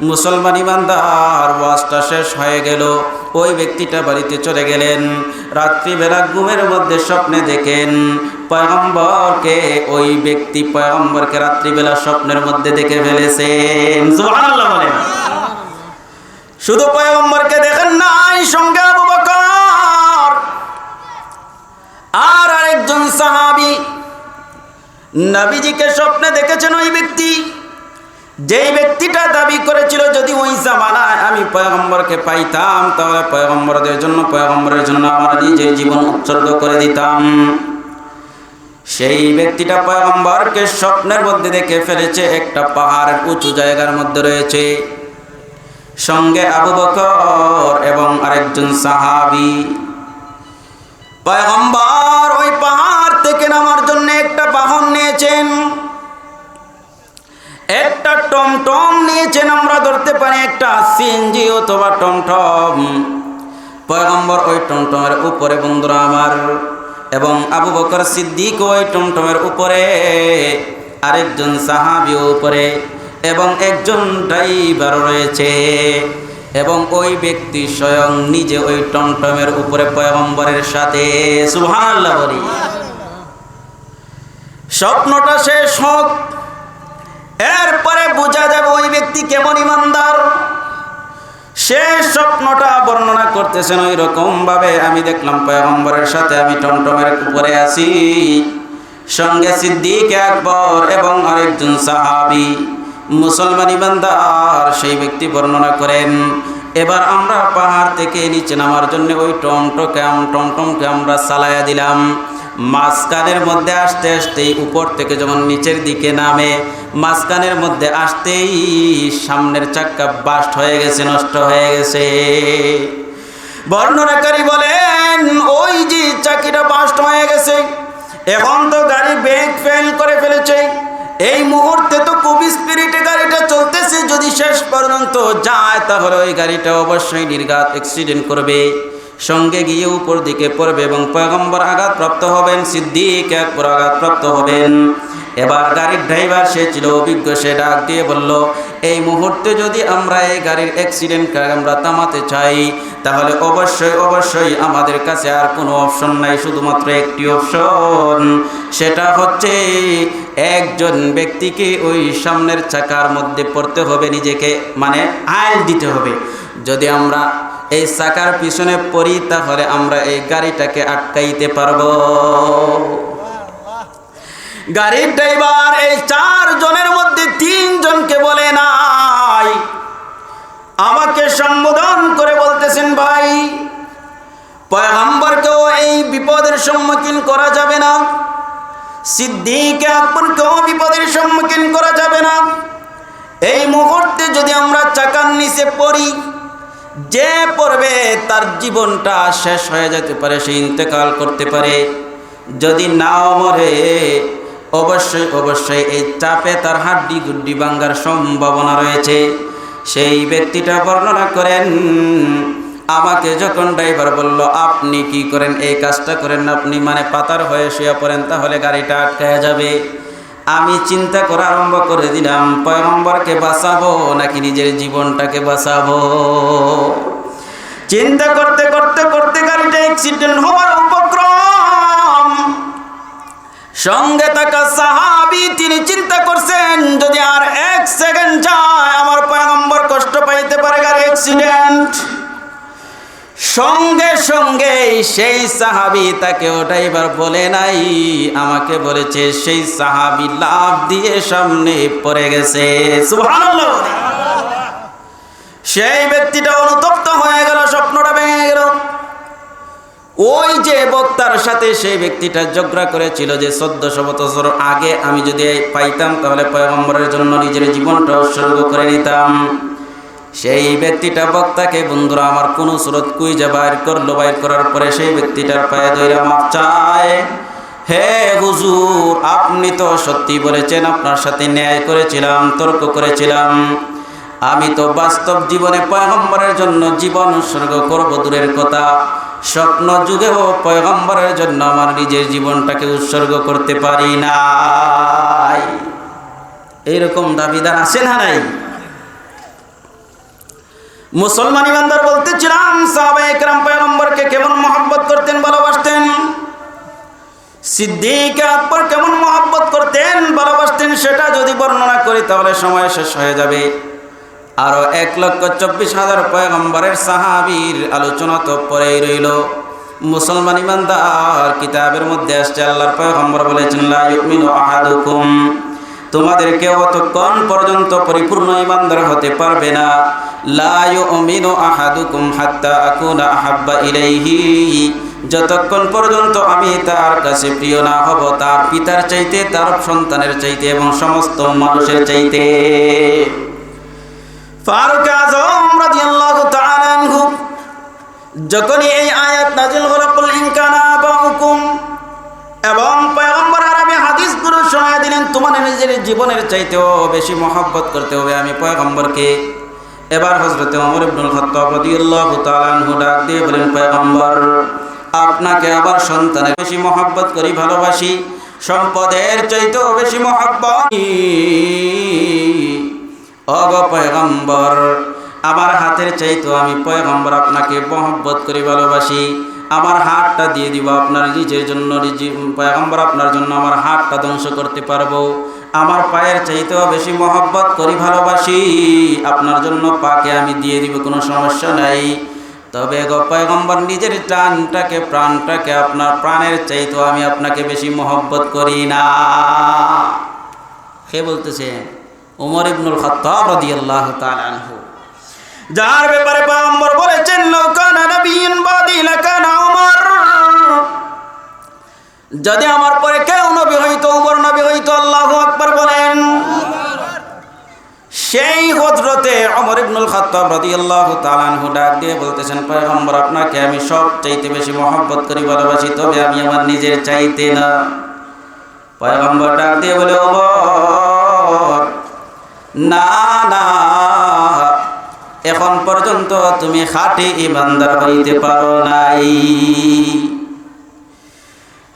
মুসলমান ইমানদার ওয়াজটা শেষ হয়ে গেল, ওই ব্যক্তিটা বাড়িতে চলে গেলেন। রাত্রিবেলা ঘুমের মধ্যে স্বপ্নে দেখেন ওই ব্যক্তি পয়গম্বরকে রাত্রিবেলা স্বপ্নের মধ্যে দেখে ফেলেছেন। সুবহানাল্লাহ বলেন। শুধু পয়গম্বরকে দেখেন নাই, সঙ্গে আবু বকর আর আরেকজন সাহাবী নবীজিকে স্বপ্নে দেখেছেন। ওই ব্যক্তি, যেই ব্যক্তিটা দাবি করেছিল যদি ওই জামানায় আমি পয়গম্বরকে পাইতাম তাহলে পয়গম্বরের জন্য আমার নিজের জীবন উৎসর্গ করে দিতাম। সেই ব্যক্তিটা পয়গম্বরকে স্বপ্নের মধ্যে দেখে ফেলেছে, একটা পাহাড়ের উঁচু জায়গার মধ্যে রয়েছে, সঙ্গে আবু বকর এবং আরেকজন সাহাবী। পয়গম্বর ওই পাহাড় থেকে নামার জন্য একটা বাহন নিয়েছেন, একটা টমটম নিয়েছেন, আমরা ধরতে পারি একটা সিএনজি অথবা টমটম। পয়গম্বর ওই টমটমের উপরে, বন্ধুরা আমার, এবং আবু বকর সিদ্দিক ওই টমটমের উপরে, আরেকজন সাহাবী উপরে, এবং একজন ড্রাইভার রয়েছে, এবং ওই ব্যক্তি স্বয়ং নিজে ওই টমটমের উপরে পয়গম্বরের সাথে। সুবহানাল্লাহ বলি। স্বপ্নটা শেষ হোক, এরপরে বোঝা যাবে ওই ব্যক্তি কেমন ইমানদার। শেষ স্বপ্নটা বর্ণনা করতেছেন ওই রকম ভাবে, আমি দেখলাম পয়গম্বরের সাথে আমি টমটমের উপরে আছি, সঙ্গে সিদ্দিক আকবর এবং আরেকজন সাহাবী মুসলমান ইমানদার। সেই ব্যক্তি বর্ণনা করেন, এবার আমরা পাহাড় থেকে নিচে নামার জন্য ওই টমটমকে আমরা চালাইয়া দিলাম। মাঝখানের মধ্যে আসতে আসতেই, উপর থেকে যখন নিচের দিকে নামে, মাঝখানের মধ্যে আসতেই সামনের চাক্কা বাস্ট হয়ে গেছে, নষ্ট হয়ে গেছে। বর্ণনাকারী বলেন ওই যে চাকিটা বাস্ট হয়ে গেছে, এখন তো গাড়ি ব্রেক ফেল করে ফেলেছে, এই মুহূর্তে তো খুব স্পিডে গাড়িটা চলতেছে, যদি শেষ পর্যন্ত যায় তাহলে ওই গাড়িটা অবশ্যই নির্ঘাত অ্যাক্সিডেন্ট করবে, সঙ্গে গিয়ে উপর দিকে পড়বে এবং পয়গম্বর আঘাতপ্রাপ্ত হবেন, সিদ্দিক আকবর আঘাতপ্রাপ্ত হবেন। এবার গাড়ির ড্রাইভার, সে ছিল অভিজ্ঞ, সে ডাক দিয়ে বলল, এই মুহূর্তে যদি আমরা এই গাড়ির অ্যাক্সিডেন্টকে আমরা থামাতে চাই তাহলে অবশ্যই আমাদের কাছে আর কোনো অপশন নাই, শুধুমাত্র একটি অপশন, সেটা হচ্ছে একজন ব্যক্তিকে ওই সামনের চাকার মধ্যে পড়তে হবে, নিজেকে মানে আইল দিতে হবে। যদি আমরা এই চাকার পিছনে পড়ি তাহলে আমরা এই গাড়িটাকে আটকাইতে পারবো। গাড়ির ড্রাইভার এই 4 জনের মধ্যে 3 জনকে বলে নাই, আমাকে সম্বোধন করে বলতেছেন, ভাই পয়গম্বরকেও এই বিপদের সম্মুখীন করা যাবে না, সিদ্দিক আকবরকেও বিপদের সম্মুখীন করা যাবে না। এই মুহূর্তে যদি আমরা চাকার নিচে পড়ি, যে পড়বে তার জীবনটা শেষ হয়ে যেতে পারে, সে ইন্তেকাল করতে পারে। যদি নাও মরে অবশ্যই এই চাপে তার হাড্ডি গুড্ডি ভাঙার সম্ভাবনা রয়েছে। সেই ব্যক্তিটা বর্ণনা করেন, আমাকে যখন ড্রাইভার বলল আপনি কি করেন, এই কাজটা করেন আপনি, মানে পাতার হয়ে শুয়ে পড়েন তাহলে গাড়িটা আটকায় যাবে। আমি চিন্তা করা আরম্ভ করে দিলাম, পয়গম্বরকে বাঁচাবো নাকি নিজের জীবনটাকে বাঁচাবো। চিন্তা করতে করতে করতে গাড়িটা অ্যাক্সিডেন্ট হওয়ার উপক্রম। সঙ্গে থাকা সাহাবী তিনি চিন্তা করছেন, যদি আর 1 সেকেন্ড যায় আমার পয়গম্বর কষ্ট পাইতে পারে, গাড়ি অ্যাক্সিডেন্ট। সঙ্গে সঙ্গে সেই সাহাবী, তাকে ওটাই এবার বলে নাই, আমাকে বলেছে, সেই সাহাবী লাফ দিয়ে সামনে পড়ে গেছে। সুবহানাল্লাহ। সেই ব্যক্তিটা অনুতপ্ত হয়ে গেল, স্বপ্নটা ভেঙে গেল। ওই যে বক্তার সাথে সেই ব্যক্তিটা ঝগড়া করেছিল যে 1400 বছর আগে আমি যদি পাইতাম তাহলে পয়গম্বরের জন্য নিজের জীবনটা উৎসর্গ করে নিতাম, সেই ব্যক্তিটা বক্তাকে, বন্ধুরা আমার, কোন সুরত কুইজা বাইর করলো। বাইর করার পরে সেই ব্যক্তিটার পায়ে ধইরা মাপ চায়, হে হুজুর আপনি তো সত্যি বলেছেন, আপনার সাথে ন্যায় করেছিলাম, তর্ক করেছিলাম, আমি তো বাস্তব জীবনে পয়গম্বরের জন্য জীবন উৎসর্গ করব দূরের কথা, স্বপ্ন যুগেও পয়গম্বরের জন্য আমার নিজের জীবনটাকে উৎসর্গ করতে পারি না। এইরকম দাবিদার আছে না নাই? মুসলমান ইমানদার বলতেছিলাম সাহাবায়ে কেরাম পয়গম্বরকে কেমন মহব্বত করতেন, ভালোবাসতেন। সিদ্দিক আকবর কেমন মহব্বত করতেন, ভালোবাসতেন, সেটা যদি বর্ণনা করি তাহলে সময় শেষ হয়ে যাবে। আরো 1,24,000 পয়গম্বরের সাহাবীর আলোচনা তো পরেই রইল। মুসলমান ইমানদার, কিতাবের মধ্যে আসছে আল্লাহর পয়গম্বর বলেছেন, লা ইউমিনু আহাদুকুম, তোমাদের কেউ ততক্ষণ পর্যন্ত পরিপূর্ণ ইমানদার হতে পারবে না, লা ইউমিনু আহাদুকুম হাত্তা আকুনা আহাব্বা ইলাইহি, যতক্ষণ পর্যন্ত আমি তার কাছে প্রিয় না হব তার পিতার চাইতে, তার সন্তানের চাইতে এবং সমস্ত মানুষের চাইতে। ফারুক আযম রাদিয়াল্লাহু তাআলা আনহু যখন এই আয়াত নাযিল হলো, কুল ইন কানা আবাউকুম, এবং পয়গম্বর আরবি হাদিসগুলো শোনায় দিলেন, তোমাদের নিজের জীবনের চাইতেও বেশি মহব্বত করতে হবে আমি পয়গম্বরকে। এবার হযরত ওমর ইবনুল খাত্তাব রাদিয়াল্লাহু তাআলা আনহু ডাক দিয়ে বলেন, পয়গম্বর আপনাকে আবার সন্তানের বেশি মহব্বত করি, ভালোবাসি, সম্পদের চাইতেও বেশি মহব্বত। ওগো পয়গম্বর, আমার হাতের চাইতেও আমি পয়গম্বর আপনাকে মহব্বত করি, ভালোবাসি। আমার হাতটা দিয়ে দিব আপনার নিজের জন্য, পয়গম্বর আপনার জন্য আমার হাতটা ধ্বংস করতে পারবো। আমার পায়ের চাইতেও বেশি মহব্বত করি, ভালোবাসি, আপনার জন্য পাকে আমি দিয়ে দিব, কোনো সমস্যা নাই। তবে গো পয়গম্বর নিজের প্রাণটাকে আপনার প্রাণের চাইতেও আমি আপনাকে বেশি মহব্বত করি না। কে বলতেছেন? ওমর ইবনুল খাত্তাব রাদিয়াল্লাহু তাআলা আনহু, যার ব্যাপারে পয়গম্বর বলেছেন, লাউ কানা নাবিয়্যুন বাদি লাকানা ওমর, যদি আমার পরে কেউ নবী হইতো ওমর নবী হইতো। আল্লাহু আকবার বলেন। সেই হযরতে ওমর ইবনুল খাত্তাব রাদিয়াল্লাহু তাআলা আনহু ডাক দিয়ে বলতেছেন, পয়গম্বর আপনাকে আমি সব চাইতে বেশি মহব্বত করি, ভালোবাসি, তবে আমি আমার নিজের চাইতে না। পয়গম্বর ডাক দিয়ে বলে, ওমর না না, এখন পর্যন্ত তুমি খাঁটি ইমানদার হইতে পারো নাই।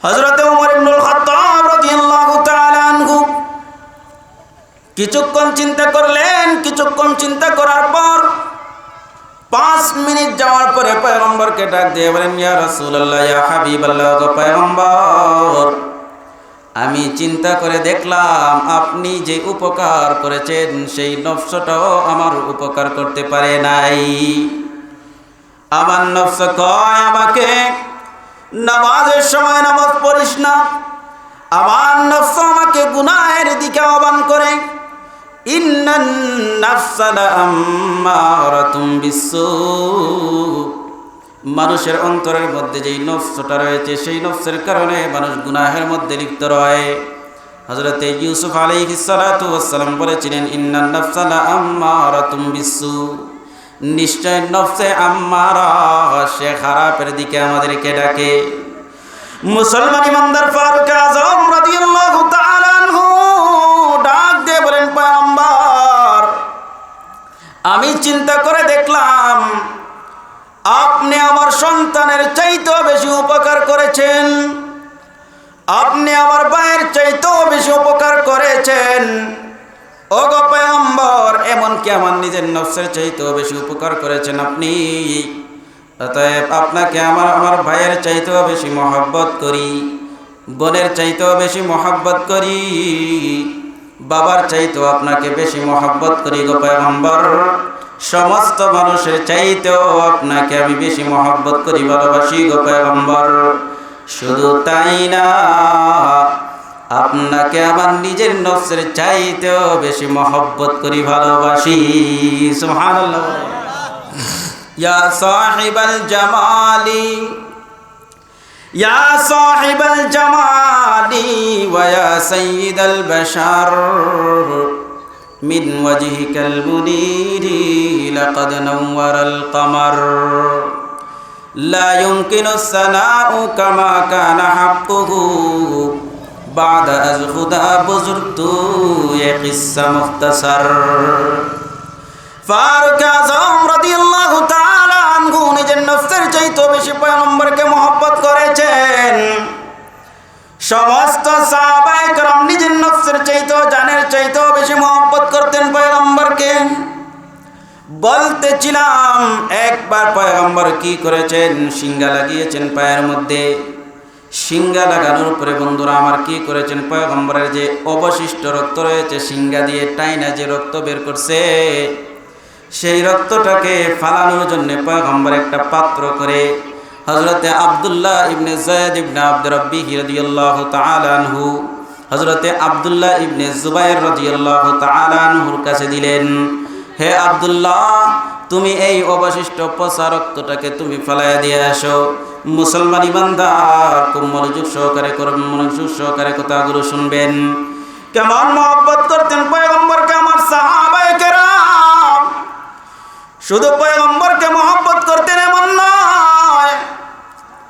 হযরত ওমর ইবনুল খাত্তাব রাদিয়াল্লাহু তাআলা আনহু কিছুক্ষণ চিন্তা করলেন। কিছুক্ষণ চিন্তা করার পর 5 মিনিট যাওয়ার পরে পয়গম্বরকে ডাক দিয়ে বলেন, ইয়া রাসূলুল্লাহ, ইয়া হাবিবাল্লাহ, গো পয়গম্বর, আমি চিন্তা করে দেখলাম আপনি যে উপকার করেছেন সেই নফসটাও আমার উপকার করতে পারে নাই। আমার নফস কয় আমাকে নামাজের সময় নামাজ পড়িস না। আমার নফস আমাকে গুনাহের দিকে আহ্বান করে। ইন্নান নাফসা লাআম্মারাতুম বিসসু, মানুষের অন্তরের মধ্যে যেই নফসটা রয়েছে সেই নফসের কারণে মানুষ গুনাহের মধ্যে লিপ্ত রয়। হযরত ইউসুফ আলাইহিস সালাতু ওয়াস সালাম বলেছিলেন, ইন্নান নাফসা লাআম্মারাতুম বিসসু, নিশ্চয় নফসে আম্মারা, সে খারাপের দিকে আমাদেরকে ডাকে। মুসলমান ইমানদার ফারুক আযম রাদিয়াল্লাহু তাআলা আনহু ডাক দিয়ে বলেন, পয়গম্বর আমি চিন্তা করে দেখলাম আপনি আমার সন্তানের চাইতেও বেশি উপকার করেছেন, আপনি আমার ভাইয়ের চাইতেও বেশি উপকার করেছেন। ওগো পয়গম্বর, এমনকি আমার নিজের নফসের চাইতেও বেশি উপকার করেছেন আপনি। অতএব আপনাকে আমার ভাইয়ের চাইতেও বেশি মহব্বত করি, বোনের চাইতেও বেশি মহব্বত করি, বাবার চাইতেও আপনাকে বেশি মহব্বত করি গো পয়গম্বর। সমস্ত মানুষের চাইতেও আপনাকে আমি বেশি মহব্বত করি, ভালোবাসি গো পয়গম্বর। শুধু তাই না, আপনাকে আমার নিজের নফসের চাইতেও বেশি মহব্বত করি, ভালোবাসি। সুবহানাল্লাহ। ইয়া সাহিবাল জামালি, ইয়া সাহিবাল জামালি ওয়া ইয়া সাইয়্যিদাল বাশার, মিন ওয়াজহিকাল মুনীরি লাকাদ নাওয়ারাল কমার, লা ইউমকিনুস সানাউ কামা কানা হাক্কুহু বাদা আজ খুদা বুজুর্গ তু এ কিসসা মুখতাসার। ফারুক আযম রাদিয়াল্লাহু তাআলা আনহু নিজের নফসের চাইতেও বেশি পয়গম্বরকে মহব্বত করেছেন। সমস্ত সাহাবায়ে কেরাম নিজের নফসের চাইতেও জানের চাইতেও বেশি মহব্বত করতেন পয়গম্বরকে। বলতেছিলাম একবার পয়গম্বর কি করেছেন, সিংহা লাগিয়েছেন পায়ের মধ্যে। সিংহা লাগানোর পরে বন্ধুরা আমার কি করেছেন, পয়গম্বরের যে অবশিষ্ট রক্ত রয়েছে সিংহা দিয়ে টাইনা যে রক্ত বের করছে, সেই রক্তটাকে ফালানোর জন্য পয়গম্বর একটা পাত্র করে হযরতে আব্দুল্লাহ ইবনে যায়েদ ইবনে আব্দ রাব্বিহি রাদিয়াল্লাহু তাআলা আনহু, হযরতে আব্দুল্লাহ ইবনে জুবায়ের রাদিয়াল্লাহু তাআলা আনহুর কাছে দিলেন। হে আব্দুল্লাহ, তুমি এই অবশিষ্ট পচা রক্তটাকে তুমি ফালাইয়া দিয়ে আসো। মুসলমান ইমানদার খুব মনোযোগ সহকারে কথাগুলো শুনবেন। কেমন মহব্বত করতেন পয়গম্বরকে আমার সাহাবায়ে কেরাম। শুধু পয়গম্বরকে মহব্বত করতেন এমন নয়,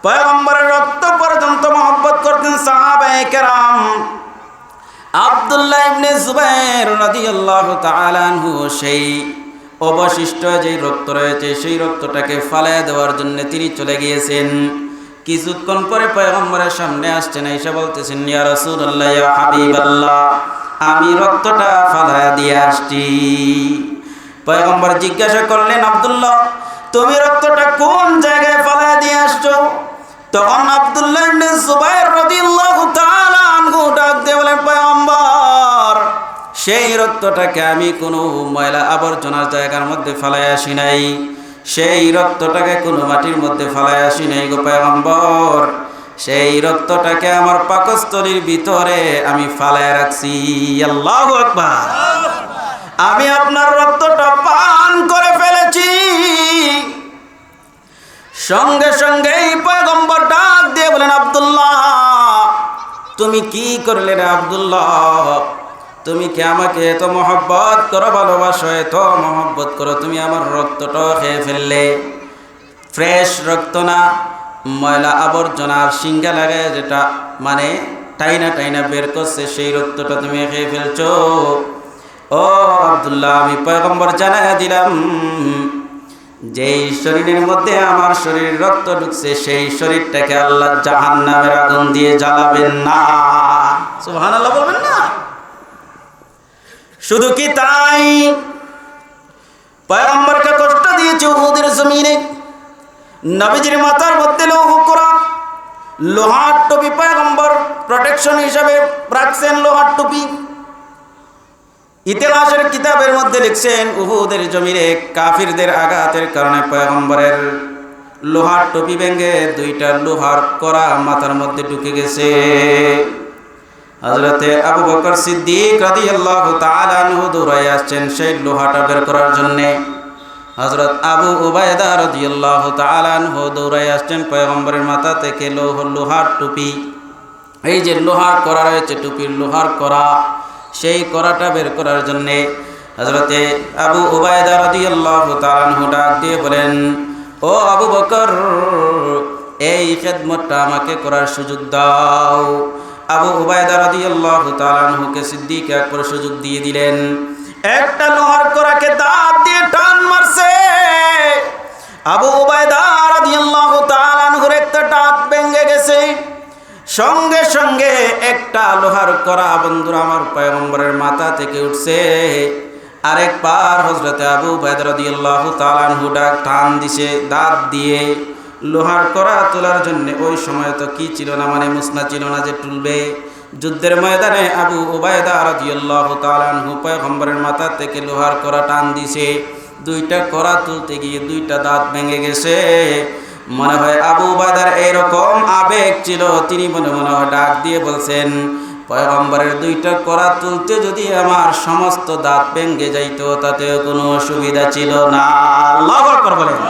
পয়গম্বরের রক্ত পর্যন্ত মহব্বত করতেন সাহাবায়ে কেরাম। আব্দুল্লাহ ইবনে জুবায়ের রাদিয়াল্লাহু তাআলা আনহু সেই অবশিষ্ট যে রক্ত রয়েছে সেই রক্তটাকে ফালাইয়া দেওয়ার জন্য তিনি চলে গিয়েছেন। কিছুক্ষণ পরে পয়গম্বরের সামনে আসছেন, এসে বলতেছেন, ইয়া রাসূলুল্লাহ, ইয়া হাবিবাল্লাহ, আমি রক্তটা ফালাইয়া দিয়ে আসছি। পয়গম্বর জিজ্ঞাসা করলেন, আব্দুল্লাহ, তুমি রক্তটা কোন জায়গায় ফালাইয়া দিয়ে আসছো? তখন আব্দুল্লাহ ইবনে জুবায়ের রাদিয়াল্লাহু তাআলা আনহু ডাক দিয়ে বলেন, পয়গম্বর, সেই রক্তটাকে আমি কোনো ময়লা আবর্জনার জায়গার মধ্যে ফালাই আসি নাই, সেই রক্তটাকে কোনো মাটির মধ্যে ফালাই আসি নাই গো পয়গম্বর, সেই রক্তটাকে আমার পাকস্থলীর ভিতরে আমি ফালাই রাখছি। আল্লাহু আকবার। আমি আপনার রক্তটা পান করে ফেলেছি। সঙ্গে সঙ্গে পয়গম্বর ডাক দিয়ে বলেন, আব্দুল্লাহ, তুমি কি করলে রে আব্দুল্লাহ? তুমি কি আমাকে এত মহব্বত করো, ভালোবাসো, এত মহব্বত করো, তুমি আমার রক্তটা খেয়ে ফেললে? ফ্রেশ রক্ত না, ময়লা আবর্জনার সিংহা লাগে যেটা মানে টাইনা টাইনা বের করছে, সেই রক্তটা তুমি খেয়ে ফেলছো। ও আব্দুল্লাহ, আমি পয়গম্বর জানাইয়া দিলাম, যেই শরীরের মধ্যে আমার শরীরের রক্ত ঢুকছে সেই শরীরটাকে আল্লাহ জাহান্নামের আগুন দিয়ে জ্বালাবেন না। সুবহানাল্লাহ বলবেন না? শুধু কি তাই, পয়গম্বরকে কষ্ট দিয়েছে উহুদের জমিনে। নবীজির মাথার মধ্যে লৌহ করা লোহার টুপি পয়গম্বর প্রোটেকশন হিসাবে রাখছেন, লোহার টুপি। ইতিহাসের কিতাবের মধ্যে লিখছেন, উহুদের জমিনে কাফিরদের আঘাতের কারণে পয়গম্বরের লোহার টুপি ভেঙে দুইটা লোহার কড়া মাথার মধ্যে ঢুকে গেছে। হযরতে আবু বকর সিদ্দিক রাদিয়াল্লাহু তাআলা আনহু দৌড়ায় আসছেন সেই লোহাটা বের করার জন্য। হযরত আবু উবায়দা রাদিয়াল্লাহু তাআলা আনহু দৌড়ায় আসছেন পয়গম্বরের মাথা থেকে লোহার টুপি, এই যে লোহার কড়া রয়েছে টুপির লোহার কড়া, সেই কড়াটা বের করার জন্য হযরতে আবু উবায়দা রাদিয়াল্লাহু তাআলা আনহু ডাক দিয়ে বলেন, ও আবু বকর, এই খেদমতটা আমাকে করার সুযোগ দাও। আবু উবায়দা রাদিয়াল্লাহু তাআলা আনহুকে সিদ্দিক আকবর সুযোগ দিয়ে দিলেন। একটা লোহার কড়াকে দাঁত দিয়ে টান মারছে, আবু উবায়দা রাদিয়াল্লাহু তাআলা আনহুর একটা দাঁত ভেঙে গেছে। সঙ্গে সঙ্গে একটা লোহার কড়া বন্ধুরা আমার পয়গম্বরের মাথা থেকে উঠছে। আরেক পার হযরতে আবু উবায়দা রাদিয়াল্লাহু তাআলা আনহু ডাক টান দিছে দাঁত দিয়ে লোহার কড়া তোলার জন্য। ওই সময় তো কি ছিল না, মানে মুসনা ছিল না যে তুলবে। যুদ্ধের ময়দানে আবু উবায়দা রাদিয়াল্লাহু তাআলা আনহু পয়গম্বরের মাথা থেকে লোহার কড়া টান দিছে, দুইটা কড়া তুলতে গিয়ে দুইটা দাঁত ভেঙে গেছে। মনে হয় আবু উবায়দার এইরকম আবেগ ছিল, তিনি মনে মনে ডাক দিয়ে বলছেন, পয়গম্বরের দুইটা কড়া তুলতে যদি আমার সমস্ত দাঁত ভেঙে যাইতো তাতেও কোনো অসুবিধা ছিল না। আল্লাহু আকবার বলেন।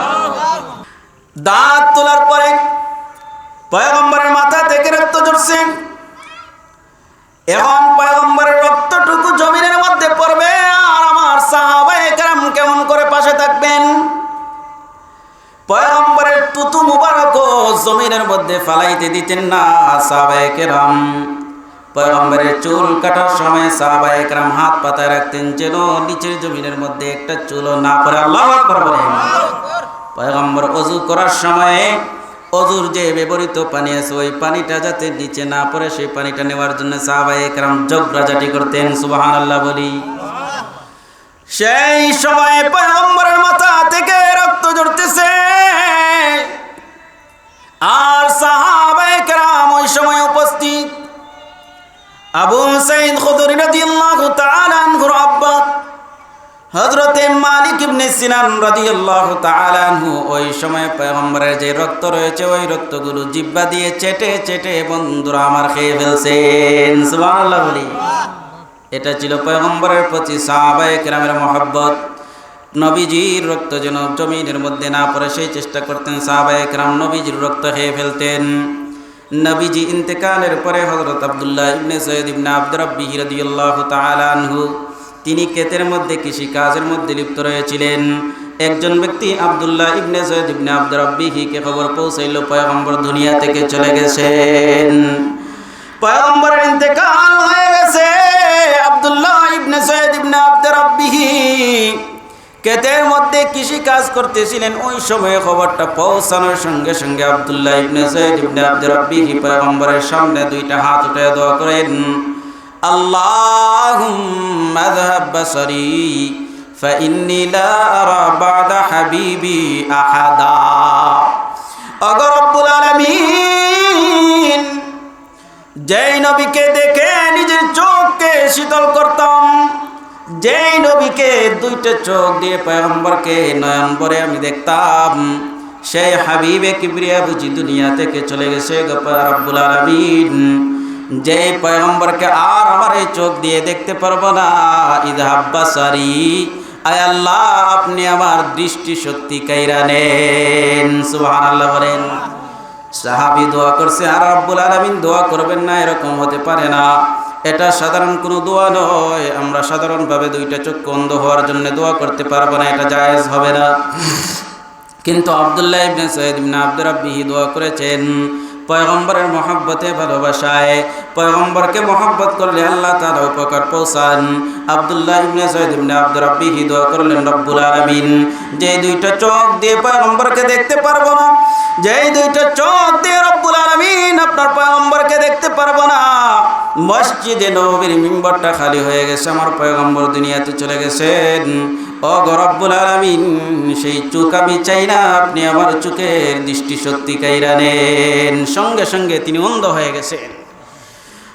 দাঁত তোলার পরে পয়গম্বরের মাথা থেকে রক্ত ঝরছে। এখন পয়গম্বরের রক্তটুকু জমিনের মধ্যে পড়বে, আর আমার সাহাবায়ে কেরাম কেমন করে পাশে থাকবেন? পয়গম্বরের তুতু মুবারক জমিনের মধ্যে ফালাইতে দিতেন না সাহাবায়ে কেরাম। পয়গম্বরের চুল কাটার সময় সাহাবায়ে কেরাম হাত পাতায় রাখতেন যেন নিচের জমিনের মধ্যে একটা চুলও না পড়ে। আল্লাহু আকবার বলেন। পয়গম্বর ওযু করার সময় অজুর যে ব্যবহৃত পানি আছে ওই পানিটা যাতে নিচে না পড়ে সেই পানিটা নেওয়ার জন্য সাহাবায়ে কেরাম ঝগড়াঝাটি করতেন। সুবহানাল্লাহ বলি। সেই সময় পয়গম্বরের মাথা থেকে রক্ত ঝরতেছে আর সাহাবায়ে কেরাম ওই সময় উপস্থিত। আবু সাঈদ খুদরি রাদিয়াল্লাহু তাআলা আনহুর আব্বা হযরতে মালিক ইবনে সিনান রাদিয়াল্লাহু তাআলা আনহু ওই সময় পয়গম্বরের যে রক্ত রয়েছে ওই রক্তগুলো জিহ্বা দিয়ে চেটে চেটে বন্ধুরা আমার খেয়ে ফেলছেন। সুবহানাল্লাহ বলি। এটা ছিল পয়গম্বরের প্রতি সাহাবায়ে কেরামের মহব্বত। নবীজির রক্ত যেন জমিনের মধ্যে না পড়ে সেই চেষ্টা করতেন সাহাবায়ে কেরাম, নবীজির রক্ত খেয়ে ফেলতেন। নবীজি ইন্তেকালের পরে হযরত আব্দুল্লাহ ইবনে সৈয়দ ইবনে আব্দুর রাব্বিহ রাদিয়াল্লাহু তাআলা আনহু তিনি ক্ষেতের মধ্যে কৃষি কাজের মধ্যে লিপ্ত রয়েছিলেন। একজন ব্যক্তি আব্দুল্লাহ ইবনে সৈয়দ ইবনে আব্দুর রাব্বিহকে খবর পৌঁছাইল পয়গম্বর দুনিয়া থেকে চলে গেছেন, পয়গম্বরের ইন্তেকাল হয়ে গেছে। আব্দুল্লাহ ইবনে সৈয়দ ইবনে আব্দুর রাব্বিহ ক্ষেতের মধ্যে কৃষি কাজ করতেছিলেন। ওই সময় খবরটা পৌঁছানোর সঙ্গে সঙ্গে আব্দুল্লাহ ইবনে সৈয়দ ইবনে আব্দুর রাব্বিহ পয়গম্বরের সামনে দুইটা হাত উঠে দোয়া করেন, আল্লাহুম্মা আযহাব বাসারি ফাইন্নী লা আরা বা'দা হাবিবি আহাদা। ওগো রব্বুল আলামিন, যেই নবীকে দেখে নিজের চোখকে শীতল করতাম, যেই নবীকে দুইটা চোখ দিয়ে পয়গম্বরকে নয়ন ভরে আমি দেখতাম, সেই হাবিবে কিবরিয়া বুঝি দুনিয়া থেকে চলে গেছে। গো রব্বুল আলামিন, যে পয়গম্বরকে আর আমার এই চোখ দিয়ে দেখতে পারবো না, ইযহাব বাসারি, আয় আল্লাহ আপনি আমার দৃষ্টি শক্তি কাইরা নেন। সুবহানাল্লাহ বলেন। সাহাবী দোয়া করছে আর রব্বুল আলামিন দোয়া করবেন না, এরকম হতে পারে না। এটা সাধারণ কোনো দোয়া নয়। আমরা সাধারণভাবে দুইটা চক্ষু অন্ধ হওয়ার জন্য দোয়া করতে পারবো না, এটা জায়েজ হবে না। কিন্তু আব্দুল্লাহ ইবনে সৈয়দ ইবনে আব্দুর রাব্বিহ দোয়া করেছেন পয়গম্বরের মহব্বতে ভালোবাসায়। পয়গম্বরকে মহব্বত করলে আল্লাহ তাআলা উপকার পৌঁছান। আব্দুল্লাহ ইবনে সৈয়দ ইবনে আব্দুর রাব্বিহ দোয়া করলেন, রব্বুল আলামিন, যে দুইটা চোখ দিয়ে পয়গম্বরকে দেখতে পারবো না, যেই দুইটা চোখ দিয়ে রব্বুল আলামিন আপনার পয়গম্বরকে দেখতে পারবো না, মসজিদে নববীর মিম্বরটা খালি হয়ে গেছে, আমার পয়গম্বর দুনিয়াতে চলে গেছেন। ও গো রব্বুল আলামিন, সেই চোখ আমি চাই না, আপনি আমার চোখের দৃষ্টি শক্তি কাইরা নেন। সঙ্গে সঙ্গে তিনি অন্ধ হয়ে গেছেন।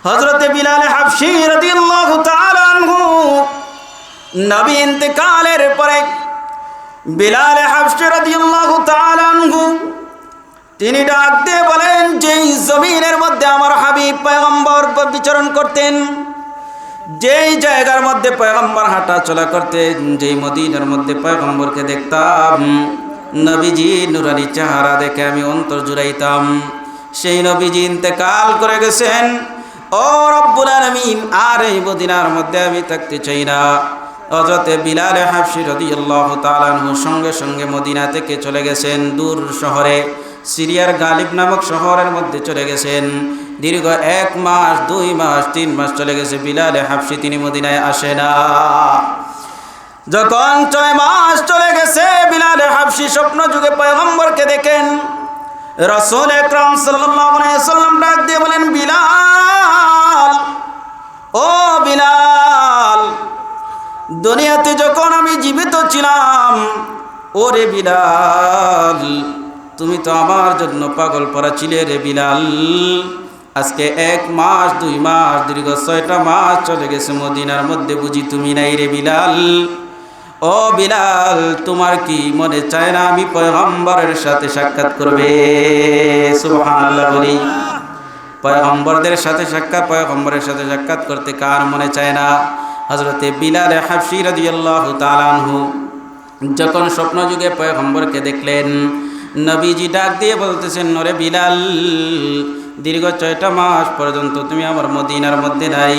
হযরতে বিলাল হাবশী রাদিয়াল্লাহু তাআলা আনহু নবী ইন্তেকালের পরে বিলাল হাবশী রাদিয়াল্লাহু তাআলা আনহু তিনি ডাক দিয়ে বলেন, যেই জমিনের মধ্যে আমার হাবিব পয়গম্বর বিচরণ করতেন, যেই জায়গার মধ্যে পয়গম্বর হাঁটা চলা করতেন, যেই মদিনার মধ্যে পয়গম্বরকে দেখতাম, নবীজি নুরানি চেহারা দেখে আমি অন্তর জুড়াইতাম। সেই নবীজি ইন্তেকাল করে গেছেন। ও রব্বুল আলামিন, আর এই মদিনার মধ্যে আমি থাকতে চাই না। হযরতে বিলাল হাবশী রাদিয়াল্লাহু তাআলা আনহু সঙ্গে সঙ্গে মদিনা থেকে চলে গেছেন দূর শহরে, সিরিয়ার গালিব নামক শহরের মধ্যে চলে গেছেন। দীর্ঘ 1 মাস 2 মাস 3 মাস চলে গেছে বিলাল হাবশী তিনি মদিনায় আসে না। যখন 6 মাস চলে গেছে বিলাল হাবশী স্বপ্ন যুগে পয়গম্বরকে দেখেন। রাসূল আকরাম সাল্লাল্লাহু আলাইহি ওয়াসাল্লাম ডাক দিয়ে বলেন, বিলাল, ও বিলাল, দুনিয়াতে যখন আমি জীবিত ছিলাম, ওরে বিলাল, তুমি তো আমার জন্য পাগল পড়া ছিলে রে বিলাল। আজকে 1 মাস 2 মাস দীর্ঘ 6টা মাস চলে গেছে মদিনার মধ্যে, বুঝি তুমি নাই রে বিলাল। ও বিলাল, তোমার কি মনে চায় না আমি পয়গম্বরের সাথে সাক্ষাৎ করবে? সুবহানাল্লাহ বলি। পয়গম্বরদের সাথে সাক্ষাৎ, পয়গম্বরের সাথে সাক্ষাৎ করতে কার মনে চায় না? হযরতে বিলাল হাবশী রাদিয়াল্লাহু তাআলা আনহু যখন স্বপ্ন যুগে পয়গম্বরকে দেখলেন, নবীজি ডাক দিয়ে বলতেছেন, ওরে বিলাল, দীর্ঘ 6টা মাস পর্যন্ত তুমি আমার মদিনার মধ্যে নাই,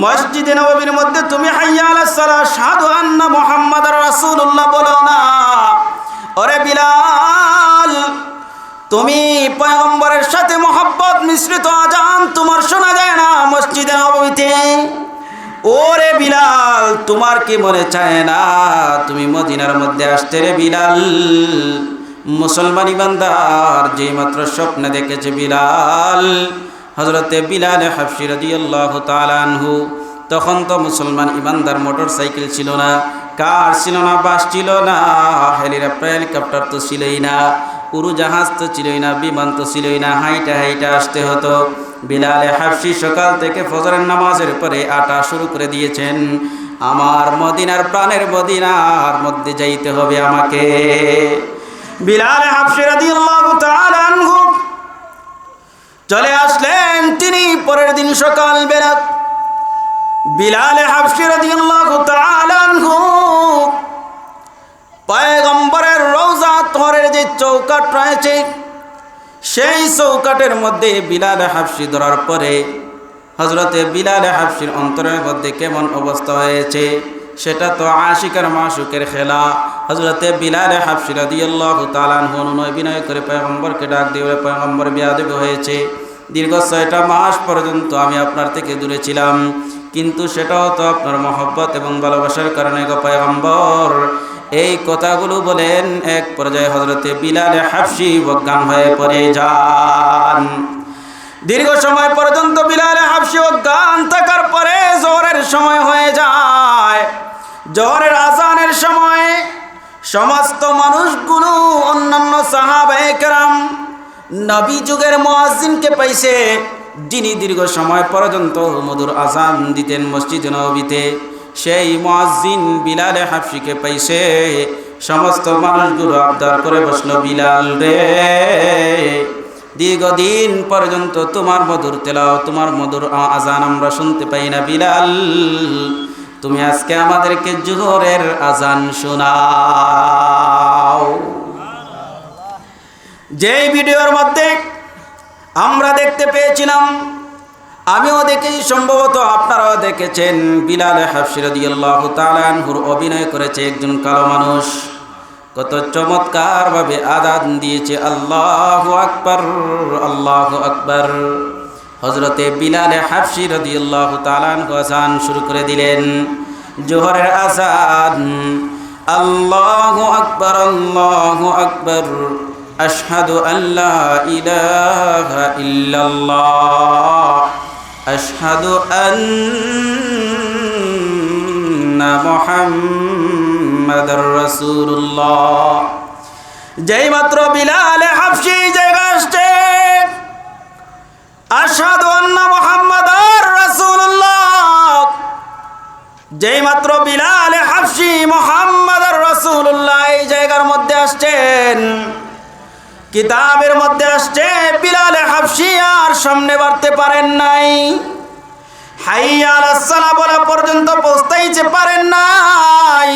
মসজিদে নববীর মধ্যে তুমি হাইয়া আলাস সালাহ আশহাদু আন্না মুহাম্মাদুর রাসূলুল্লাহ বলো না। ওরে বিলাল, তুমি পয়গম্বরের সাথে মহব্বত মিশ্রিত আজান তোমার শোনা যায় না, মসজিদে ওরে বিলাল, তোমার কি মনে চায় না তুমি মদিনার মধ্যে আসতে রে বিলাল? মুসলমান ইমানদার যেই মাত্র স্বপ্নে দেখেছে বিলাল, হযরতে বিলাল হাবশী রাদিয়াল্লাহু তাআলা আনহু, তখন তো মুসলমান ইমানদার মোটর সাইকেল ছিল না, কার ছিল না, বাস ছিল না, হেলিকপ্টার তো ছিলই না, উড়োজাহাজ তো ছিলই না, বিমান তো ছিলই না, হাইটা হাইটা আসতে হতো। বিলাল হাবশী সকাল থেকে ফজরের নামাজের পরে আটা শুরু করে দিয়েছেন, আমার মদিনার প্রাণের মদিনার মধ্যে যাইতে হবে আমাকে। বিলাল হাবশী রাদিয়াল্লাহু তাআলা আনহু চলে আসলেন তিনি পরের দিন সকাল বেলা। বিলাল হাবশী রাদিয়াল্লাহু তাআলা আনহু পয়গম্বরের রওজা তহরের যে চৌকাট রয়েছে, সেই চৌকাটের মধ্যে বিলাল হাবশী ধরার পরে হযরতে বিলাল হাবশীর অন্তরের মধ্যে কেমন অবস্থা হয়েছে, সেটা তো আশিকার মাশুকের খেলা। হযরতে বিলাল হাবশী রাদিয়াল্লাহু তাআলা আনহু অনুনয় বিনয় করে পয়গম্বরকে ডাক দিয়ে, পয়গম্বর বেয়াদবি হয়েছে, দীর্ঘ 6টা মাস পর্যন্ত আমি আপনার থেকে দূরে ছিলাম, কিন্তু সেটাও তো আপনার মহব্বত এবং ভালোবাসার কারণে গো পয়গম্বর। এই কথাগুলো বলেন, এক পর্যায়ে হযরতে বিলাল হাবশী অজ্ঞান হয়ে পড়ে যান। দীর্ঘ সময় পর্যন্ত বিলাল হাবশী অজ্ঞান থাকার পরে জোহরের সময় হয়ে যায়। জোহরের আজানের সময় সমস্ত মানুষগুলো, অন্যান্য সাহাবায়ে কেরাম নবী যুগের মুয়াজ্জিনকে পাইছে, যিনি দীর্ঘ সময় পর্যন্ত মধুর আজান দিতেন মসজিদে নববীতে, সেই মুয়াজ্জিন বিলাল হাবশীকে পাইছে। সমস্ত মানুষগুলো আবদার করে বসলো, বিলাল রে, দীর্ঘদিন পর্যন্ত তোমার মধুর তেলাওয়াত, তোমার মধুর আজান আমরা শুনতে পাই না, বিলাল তুমি আজকে আমাদেরকে জোহরের আজান শোনাও। যেই ভিডিওর মধ্যে আমরা দেখতে পেয়েছিলাম, আমিও দেখেছি, সম্ভবত আপনারাও দেখেছেন, বিলাল হাবশী রাদিয়াল্লাহু তাআলা আনহুর অভিনয় করেছে একজন কালো মানুষ, কত চমৎকার ভাবে আযান দিয়েছে, আল্লাহু আকবার, আল্লাহু আকবার। হযরতে বিলাল হাবশী রাদিয়াল্লাহু তাআলা আনহু আযান শুরু করে দিলেন, জোহরের আযান, আল্লাহু আকবার, আল্লাহু আকবার, আশহাদু আল্লা ইলাহা ইল্লাল্লাহ, আশহাদু আন্না মুহাম্মাদুর রাসূলুল্লাহ। যেই মাত্র বিলাল হাবশী জায়গা আসছে, আশহাদু আন্না মুহাম্মাদুর রাসূলুল্লাহ, যেই মাত্র বিলাল হাবশী মুহাম্মাদুর রাসূলুল্লাহ এই জায়গার মধ্যে আসছেন, কিতাবের মধ্যে আসছে, বিলাল হাবশী আর সামনে বাড়তে পারেন নাই, হাইয়া আলাস সালাহ বলা পর্যন্ত পৌঁছাইতে পারেন নাই।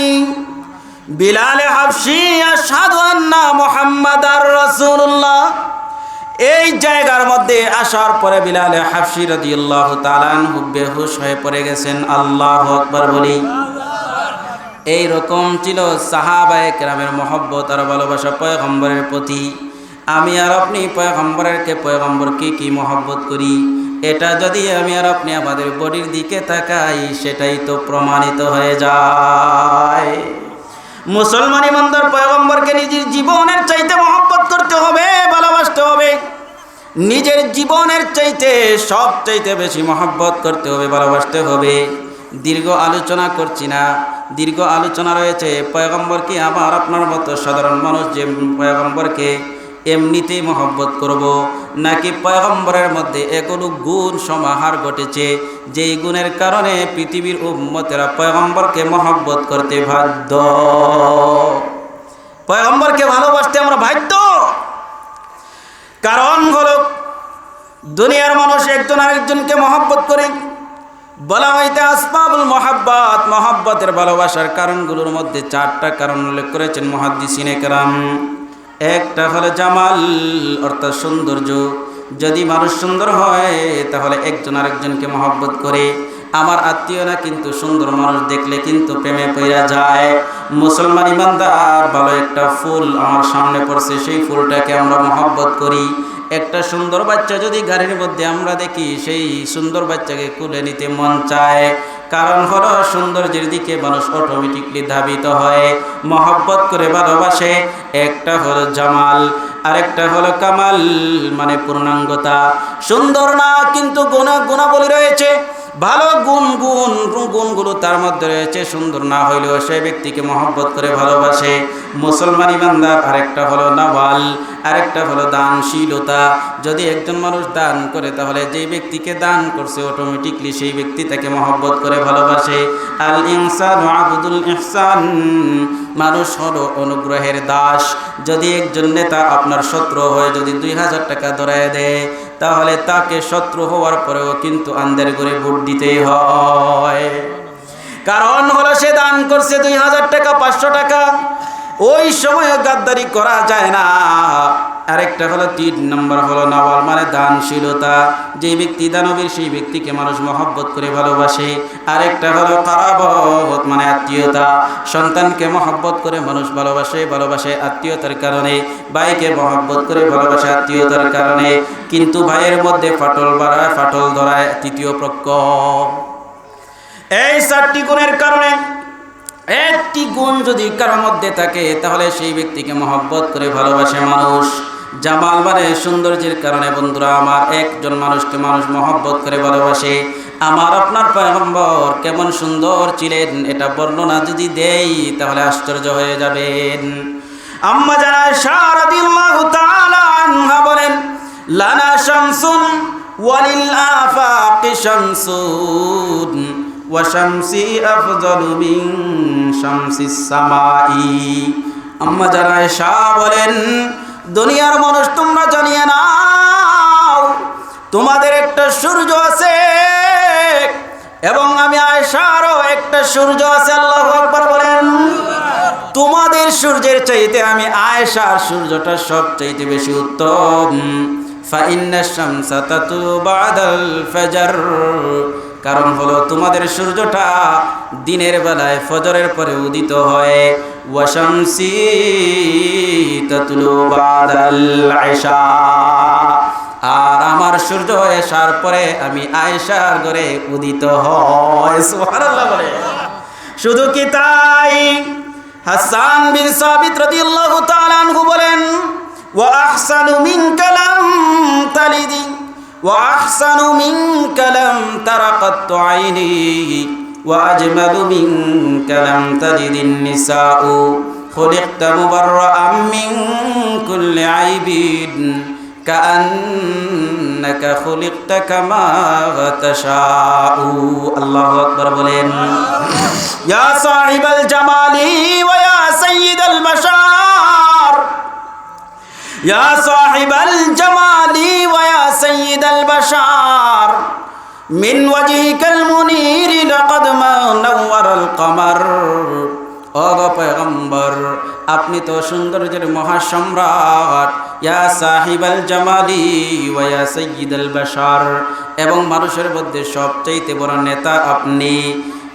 বিলাল হাবশী আশহাদু আন্না মুহাম্মাদুর রাসূলুল্লাহ এই জায়গার মধ্যে আসার পরে বিলাল হাবশী রাদিয়াল্লাহু তাআলা আনহু বেহুশ হয়ে পড়ে গেছেন। আল্লাহু আকবার বলি। এই রকম ছিল সাহাবায়ে কেরামের মহব্বত আর ভালোবাসা পয়গম্বরের প্রতি। আমি আর আপনি পয়গম্বরকে কি মহব্বত করি, এটা যদি আমি আর আপনি আমাদের বডির দিকে তাকাই, সেটাই তো প্রমাণিত হয়ে যায়। মুসলমান ইমানদার পয়গম্বরকে নিজের জীবনের চাইতে মহব্বত করতে হবে, ভালোবাসতে হবে। নিজের জীবনের চাইতে সব চাইতে বেশি মহব্বত করতে হবে, ভালোবাসতে হবে। দীর্ঘ আলোচনা করছি না, দীর্ঘ আলোচনা রয়েছে পয়গম্বর কি আমার আপনার মতো সাধারণ মানুষ যে পয়গম্বরকে এমনিতেই মহব্বত করব, নাকি পয়গম্বরের মধ্যে এগুলো গুণ সমাহার ঘটেছে যেই গুণের কারণে পৃথিবীর উম্মতেরা পয়গম্বরকে মহব্বত করতে বাধ্য, পয়গম্বরকে ভালোবাসতে আমরা বাধ্য। কারণ হলো দুনিয়ার মানুষ একজন আরেকজনকে মহব্বত করে, বলা হইতে আসবাবুল মহাব্বত, মহব্বতের ভালোবাসার কারণগুলোর মধ্যে 4টা কারণ উল্লেখ করেছেন মুহাদ্দিসিনে কেরাম। একটা হলো জামাল, অর্থাৎ সৌন্দর্য। যদি মানুষ সুন্দর হয় তাহলে একজন আরেকজনকে মহব্বত করে। আমার আত্মীয়রা কিন্তু সুন্দর মানুষ দেখলে কিন্তু প্রেমে পড়া যায়। মুসলমান ইমানদার ভালো একটা ফুল আমার সামনে পড়ছে, সেই ফুলটাকে আমরা মহব্বত করি। একটা সুন্দর বাচ্চা যদি গাড়ির মধ্যে আমরা দেখি, সেই সুন্দর বাচ্চাকে কুলে নিতে মন চায়। কারণ হলো সৌন্দর্যের দিকে মানুষ অটোমেটিকলি ধাবিত হয়, মহব্বত করে ভালোবাসে। একটা হলো জামাল, আরেকটা হলো কামাল, মানে পূর্ণাঙ্গতা। সুন্দর না কিন্তু গুণাবলী রয়েছে, ভালো গুণগুলো তার মধ্যে রয়েছে। সুন্দর না হইলেও সে ব্যক্তিকে মহব্বত করে ভালোবাসে। মুসলমান ইমানদার আরেকটা হলো নওয়াল, আরেকটা হলো দানশীলতা। যদি একজন মানুষ দান করে, তাহলে যেই ব্যক্তিকে দান করছে অটোমেটিকলি সেই ব্যক্তি তাকে মহব্বত করে ভালোবাসে। আল ইনসানু আবদুল ইহসান, মানুষ হলো অনুগ্রহের দাস। যদি একজন নেতা আপনার শত্রু হয়ে যদি 2000 টাকা ধরায় দেয়, তাহলে তাকে শত্রু হওয়ার পরেও কিন্তু আন্দের করে ভোট দিতেই হয়। কারণ হলো সে দান করছে 2000 টাকা, 500 টাকা, ওই সময় গাদ্দারি করা যায় না। আরেকটা হলো 3 নম্বর হলো নওয়াল, মানে দানশীলতা। যে ব্যক্তি দানবীর সেই ব্যক্তিকে মানুষ মহব্বত করে ভালোবাসে। আরেকটা হলো কারাবত, মানে আত্মীয়তা। সন্তানকে মহব্বত করে মানুষ ভালোবাসে আত্মীয়তার কারণে। ভাইকে মহব্বত করে ভালোবাসে আত্মীয়তার কারণে। কিন্তু ভাইয়ের মধ্যে ফাটল ধরায় তৃতীয় পক্ষ। এই 4টি গুণের কারণে একটি গুণ যদি কারোর মধ্যে থাকে, তাহলে সেই ব্যক্তিকে মহব্বত করে ভালোবাসে মানুষ। জামাল মানে সৌন্দর্যের কারণে। বন্ধুরা আমার, একজন মানুষকে মানুষ মহব্বত করে ভালোবাসে। আমার আপনার পয়গম্বর কেমন সুন্দর ছিলেন, এটা বর্ণনা যদি দেই তাহলে আশ্চর্য হয়ে যাবেন। আম্মা জানা আয়েশা রাদিয়াল্লাহু তাআলা আনহা বলেন, লানা শামসুন ওয়ালিল আফাqi শামসুন ওয়া শামসি আফজালু মিন শামসিস সামাই। আম্মা জানা আয়েশা বলেন, দুনিয়ার মানুষ তোমরা জানিয়ে নাও, তোমাদের একটা সূর্য আছে এবং আমি আয়েশারও একটা সূর্য আছে। আল্লাহু আকবার বলেন। তোমাদের সূর্যের চাইতে আমি আয়েশার সূর্যটা সবচাইতে বেশি উত্তম। ফাইন্না শামসা তাতলু বাদাল ফাজর, কারণ হলো তোমাদের সূর্যটা দিনের বেলায় ফজরের পরে উদিত হয়। ওয়া শামসি তাতলু বাদাল ইশা, আর আমার সূর্য এশার পরে আমি আয়েশার ঘরে উদিত হয়। সুবহানাল্লাহ বলে। শুধু কি তাই, হাসান বিন সাবিত রাদিয়াল্লাহু তাআলা আনহু বলেন, ওয়া আহসানু মিনকা লাম তালিদি ওয়া আহসানু মিনকা লাম তারাকাত আইনি ওয়া আজমালু মিনকা লাম তালিদিন নিসাউ খুলিকতা মুবাররাআম মিন কুল্লি আইবিন কাআন্নাকা খুলিকতা কামা তাশাউ। আল্লাহু আকবার বলেন। ইয়া সাহিবাল জামালি ওয়া ইয়া সাইয়্যিদাল বাশার, ইয়া সাহিবাল জামালি ওয়া ইয়া সাইয়্যিদাল বাশার, মিন ওয়াজহিকাল মুনীর লাকাদ নাওয়ারাল কমার। ও গো পয়গম্বর, আপনি তো সৌন্দর্যের মহাসম্রাট। ইয়া সাহিবাল জামালি ওয়া ইয়া সাইয়্যিদাল বাশার, এবং মানুষের মধ্যে সবচাইতে বড় নেতা আপনি।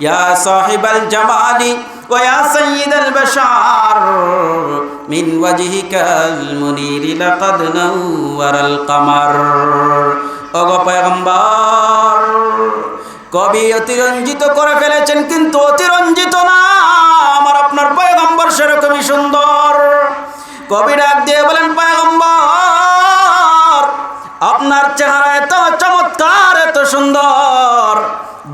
ইয়া সাহিবাল জামালি ওয়া ইয়া সাইয়্যিদাল বাশার, মিন ওয়াজহিকাল মুনীর লাকাদ নাওয়ারাল কমার। ও গো পয়গম্বর, কবি অতিরঞ্জিত করে ফেলেছেন, কিন্তু অতিরঞ্জিত না, আমার আপনার পয়গম্বর সেরকমই সুন্দর। কবি ডাক দিয়ে বলেন, পয়গম্বর আপনার চেহারা এত চমৎকার, এত সুন্দর,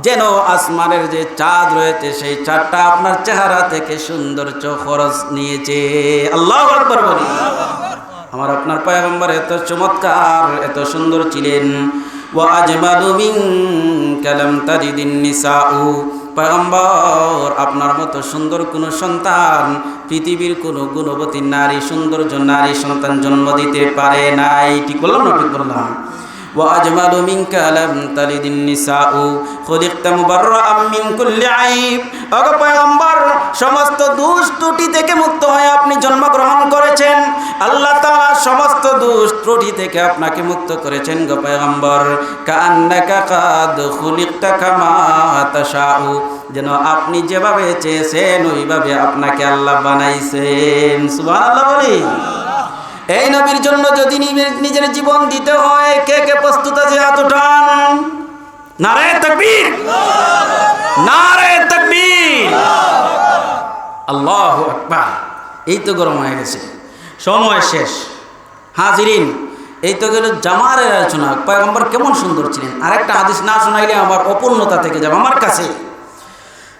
যেন আসমানের যে চাঁদ রয়েছে সেই চাঁদটা আপনার চেহারা থেকে সৌন্দর্য খরচ নিয়েছে। আল্লাহু আকবার বলি। আমার আপনার পয়গম্বর এত চমৎকার, এত সুন্দর ছিলেন। ওয়া আজমালু মিনকা লাম তাজিদিন নিসাউ, পয়গম্বর আপনার মতো সুন্দর কোন সন্তান পৃথিবীর কোন গুণবতী নারী, সৌন্দর্য নারী সন্তান জন্ম দিতে পারে নাই। ঠিক বললাম না? ঠিক বললাম। ওয়া আজমালু মিনকা লাম তালিদিন নিসাউ খুলিকতা মুবাররাআম মিন কুল্লি আইব। ও পয়গম্বর, সমস্ত দোষ ত্রুটি থেকে মুক্ত হয়ে আপনি জন্মগ্রহণ করেছেন। আল্লাহ তাআলা সমস্ত দোষ ত্রুটি থেকে আপনাকে মুক্ত করেছেন গো পয়গম্বর। কাআন্নাকা কাদ খুলিকতা কামা তাশাউ, যেন আপনি যেভাবে চেয়েছেন ওইভাবে আপনাকে আল্লাহ বানাইছেন। সুবহানাল্লাহ বলি। এই নবীর জন্য যদি নিজের জীবন দিতে হয়, কে কে প্রস্তুত আছে হাত উঠান। নারে তাকবীর, নারে তাকবীর, আল্লাহু আকবার। এই তো গরম হয়ে গেছে, সময় শেষ। হাজিরিন, এই তো গেল জামারের আলোচনা। পয়গম্বর কেমন সুন্দর ছিলেন। আরেকটা হাদিস না শোনাইলে আমার অপূর্ণতা থেকে যাবে আমার কাছে।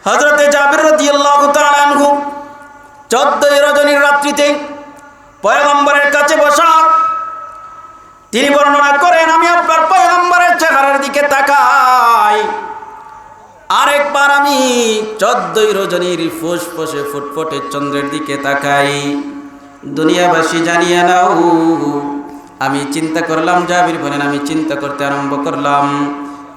হযরতে জাবির রাদিয়াল্লাহু তাআলা আনহু 14 রজনীর রাত্রিতে পয়গম্বরের কাছে বসা, তিনি বর্ণনা করেন, আমি আপনার পয়গম্বরের চেহারার দিকে তাকাই, আরেকবার আমি 14 রজনীর ফুসফুসে ফুটফুটে চন্দ্রের দিকে তাকাই। দুনিয়াবাসী জানিয়ে নাও, আমি চিন্তা করলাম, জাবির বলেন, আমি চিন্তা করতে আরম্ভ করলাম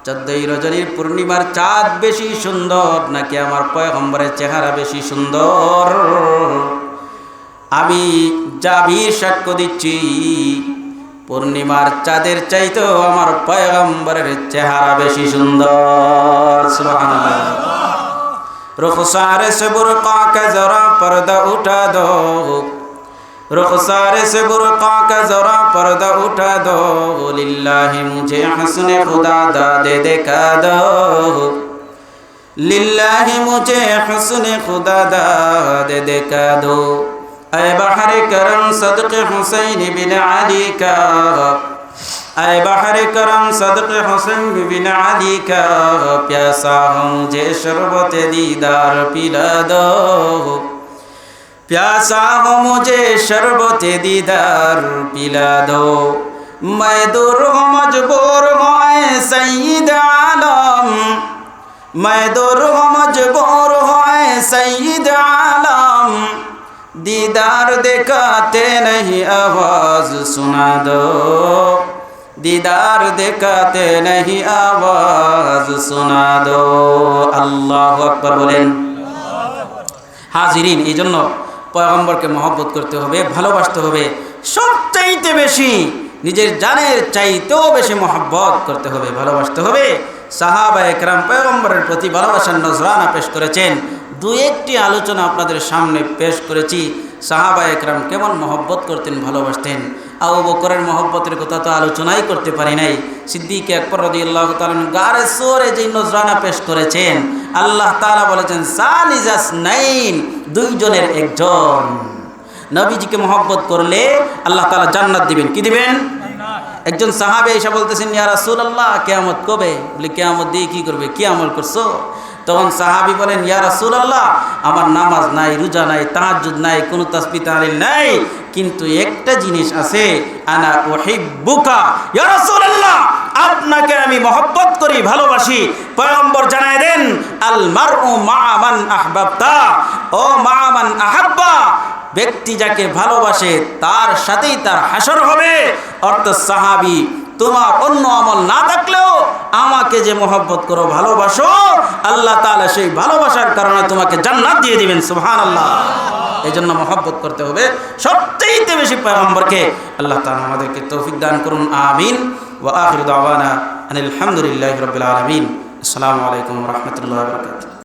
14 রজনীর পূর্ণিমার চাঁদ বেশি সুন্দর নাকি আমার পয়গম্বরের চেহারা বেশি সুন্দর। আমি জাবির সাক্ষ্য দিচ্ছি, পূর্ণিমার চাঁদের চাইতেও আমার পয়গম্বরের চেহারা বেশি সুন্দর। সুবহানাল্লাহ। रुखसार से बुरक़ा का ज़रा पर्दा उठा दो, रुखसार से बुरक़ा का ज़रा पर्दा उठा दो, लिल्लाहि मुझे हस्ने खुदा दादे दिखा दो, लिल्लाहि मुझे हस्ने खुदा दादे दिखा दो। ऐ बहर करम सदक़े हुसैन बिन अली का, ऐ बहर करम सदक़े हुसैन बिन अली का, प्यासा हूँ मुझे शरबत दीदार पिला दो, प्यासा हूँ मुझे शरबत दीदार पिला दो। मैं दूर हूँ मजबूर हूँ ऐ सय्यद आलम, मैं दूर हूँ मजबूर हूँ ऐ सय्यद आलम, दीदार दिखाते नहीं आवाज सुना दो, दीदार दिखाते नहीं आवाज सुना दो। আল্লাহু আকবার বলেন। হাজিরিন, এই জন্য পয়গম্বরকে মহব্বত করতে হবে, ভালোবাসতে হবে। সবচাইতে বেশি, নিজের জানের চাইতেও বেশি মহব্বত করতে হবে, ভালোবাসতে হবে। সাহাবায়ে কেরাম পয়গম্বরের প্রতি ভালোবাসার নজরানা পেশ করেছেন। দুই একটি আলোচনা আপনাদের সামনে পেশ করেছি। সাহাবায়ে কেরাম কেমন মহব্বত করতেন, ভালোবাসতেন। আবু বকরের মহব্বতের কথা তো আলোচনাই করতে পারি নাই। সিদ্দিক আকবর রাদিয়াল্লাহু তাআলা গারে সোরে যে নজরানা পেশ করেছেন, আল্লাহ তাআলা বলেছেন সালিজাস নাইন, দুইজনের একজন। নবীজিকে মহব্বত করলে আল্লাহ তাআলা জান্নাত দিবেন। কি দিবেন? একজন সাহাবী এসে বলতেছেন, ইয়া রাসূলুল্লাহ, কিয়ামত কবে? বলে কিয়ামত দিয়ে কি করবে, কি আমল করছো? তখন সাহাবী বলেন, ইয়া রাসূলুল্লাহ, আমার নামাজ নাই, রোজা নাই, তাহাজ্জুদ নাই, কোনো তাসবিহ তাহলিল নাই, কিন্তু একটা জিনিস আছে, আনা উহিব্বুকা ইয়া রাসূলুল্লাহ, আপনাকে আমি মহব্বত করি, ভালোবাসি। পয়গম্বর জানায় দেন, আল মারউ মা মান আহবাবতা, ও মা মান আহাব্বা, ব্যক্তি যাকে ভালোবাসে তার সাথেই তার হাসর হবে। অর্থাৎ সাহাবী, তোমার অন্য আমল না থাকলেও আমাকে যে মহব্বত করো, ভালোবাসো, আল্লাহ তাআলা সেই ভালোবাসার কারণে তোমাকে জান্নাত দিয়ে দিবেন। সুবহানাল্লাহ। এই জন্য মহব্বত করতে হবে সবচেয়ে বেশি পয়গম্বরকে। আল্লাহ তাআলা আমাদেরকে তৌফিক দান করুন, আমিন। ওয়া আখিরু দাওয়ানা আনিল হামদুলিল্লাহি রাব্বিল আলামিন। আসসালামু আলাইকুম ওয়া রাহমাতুল্লাহি ওয়া বারাকাতুহু।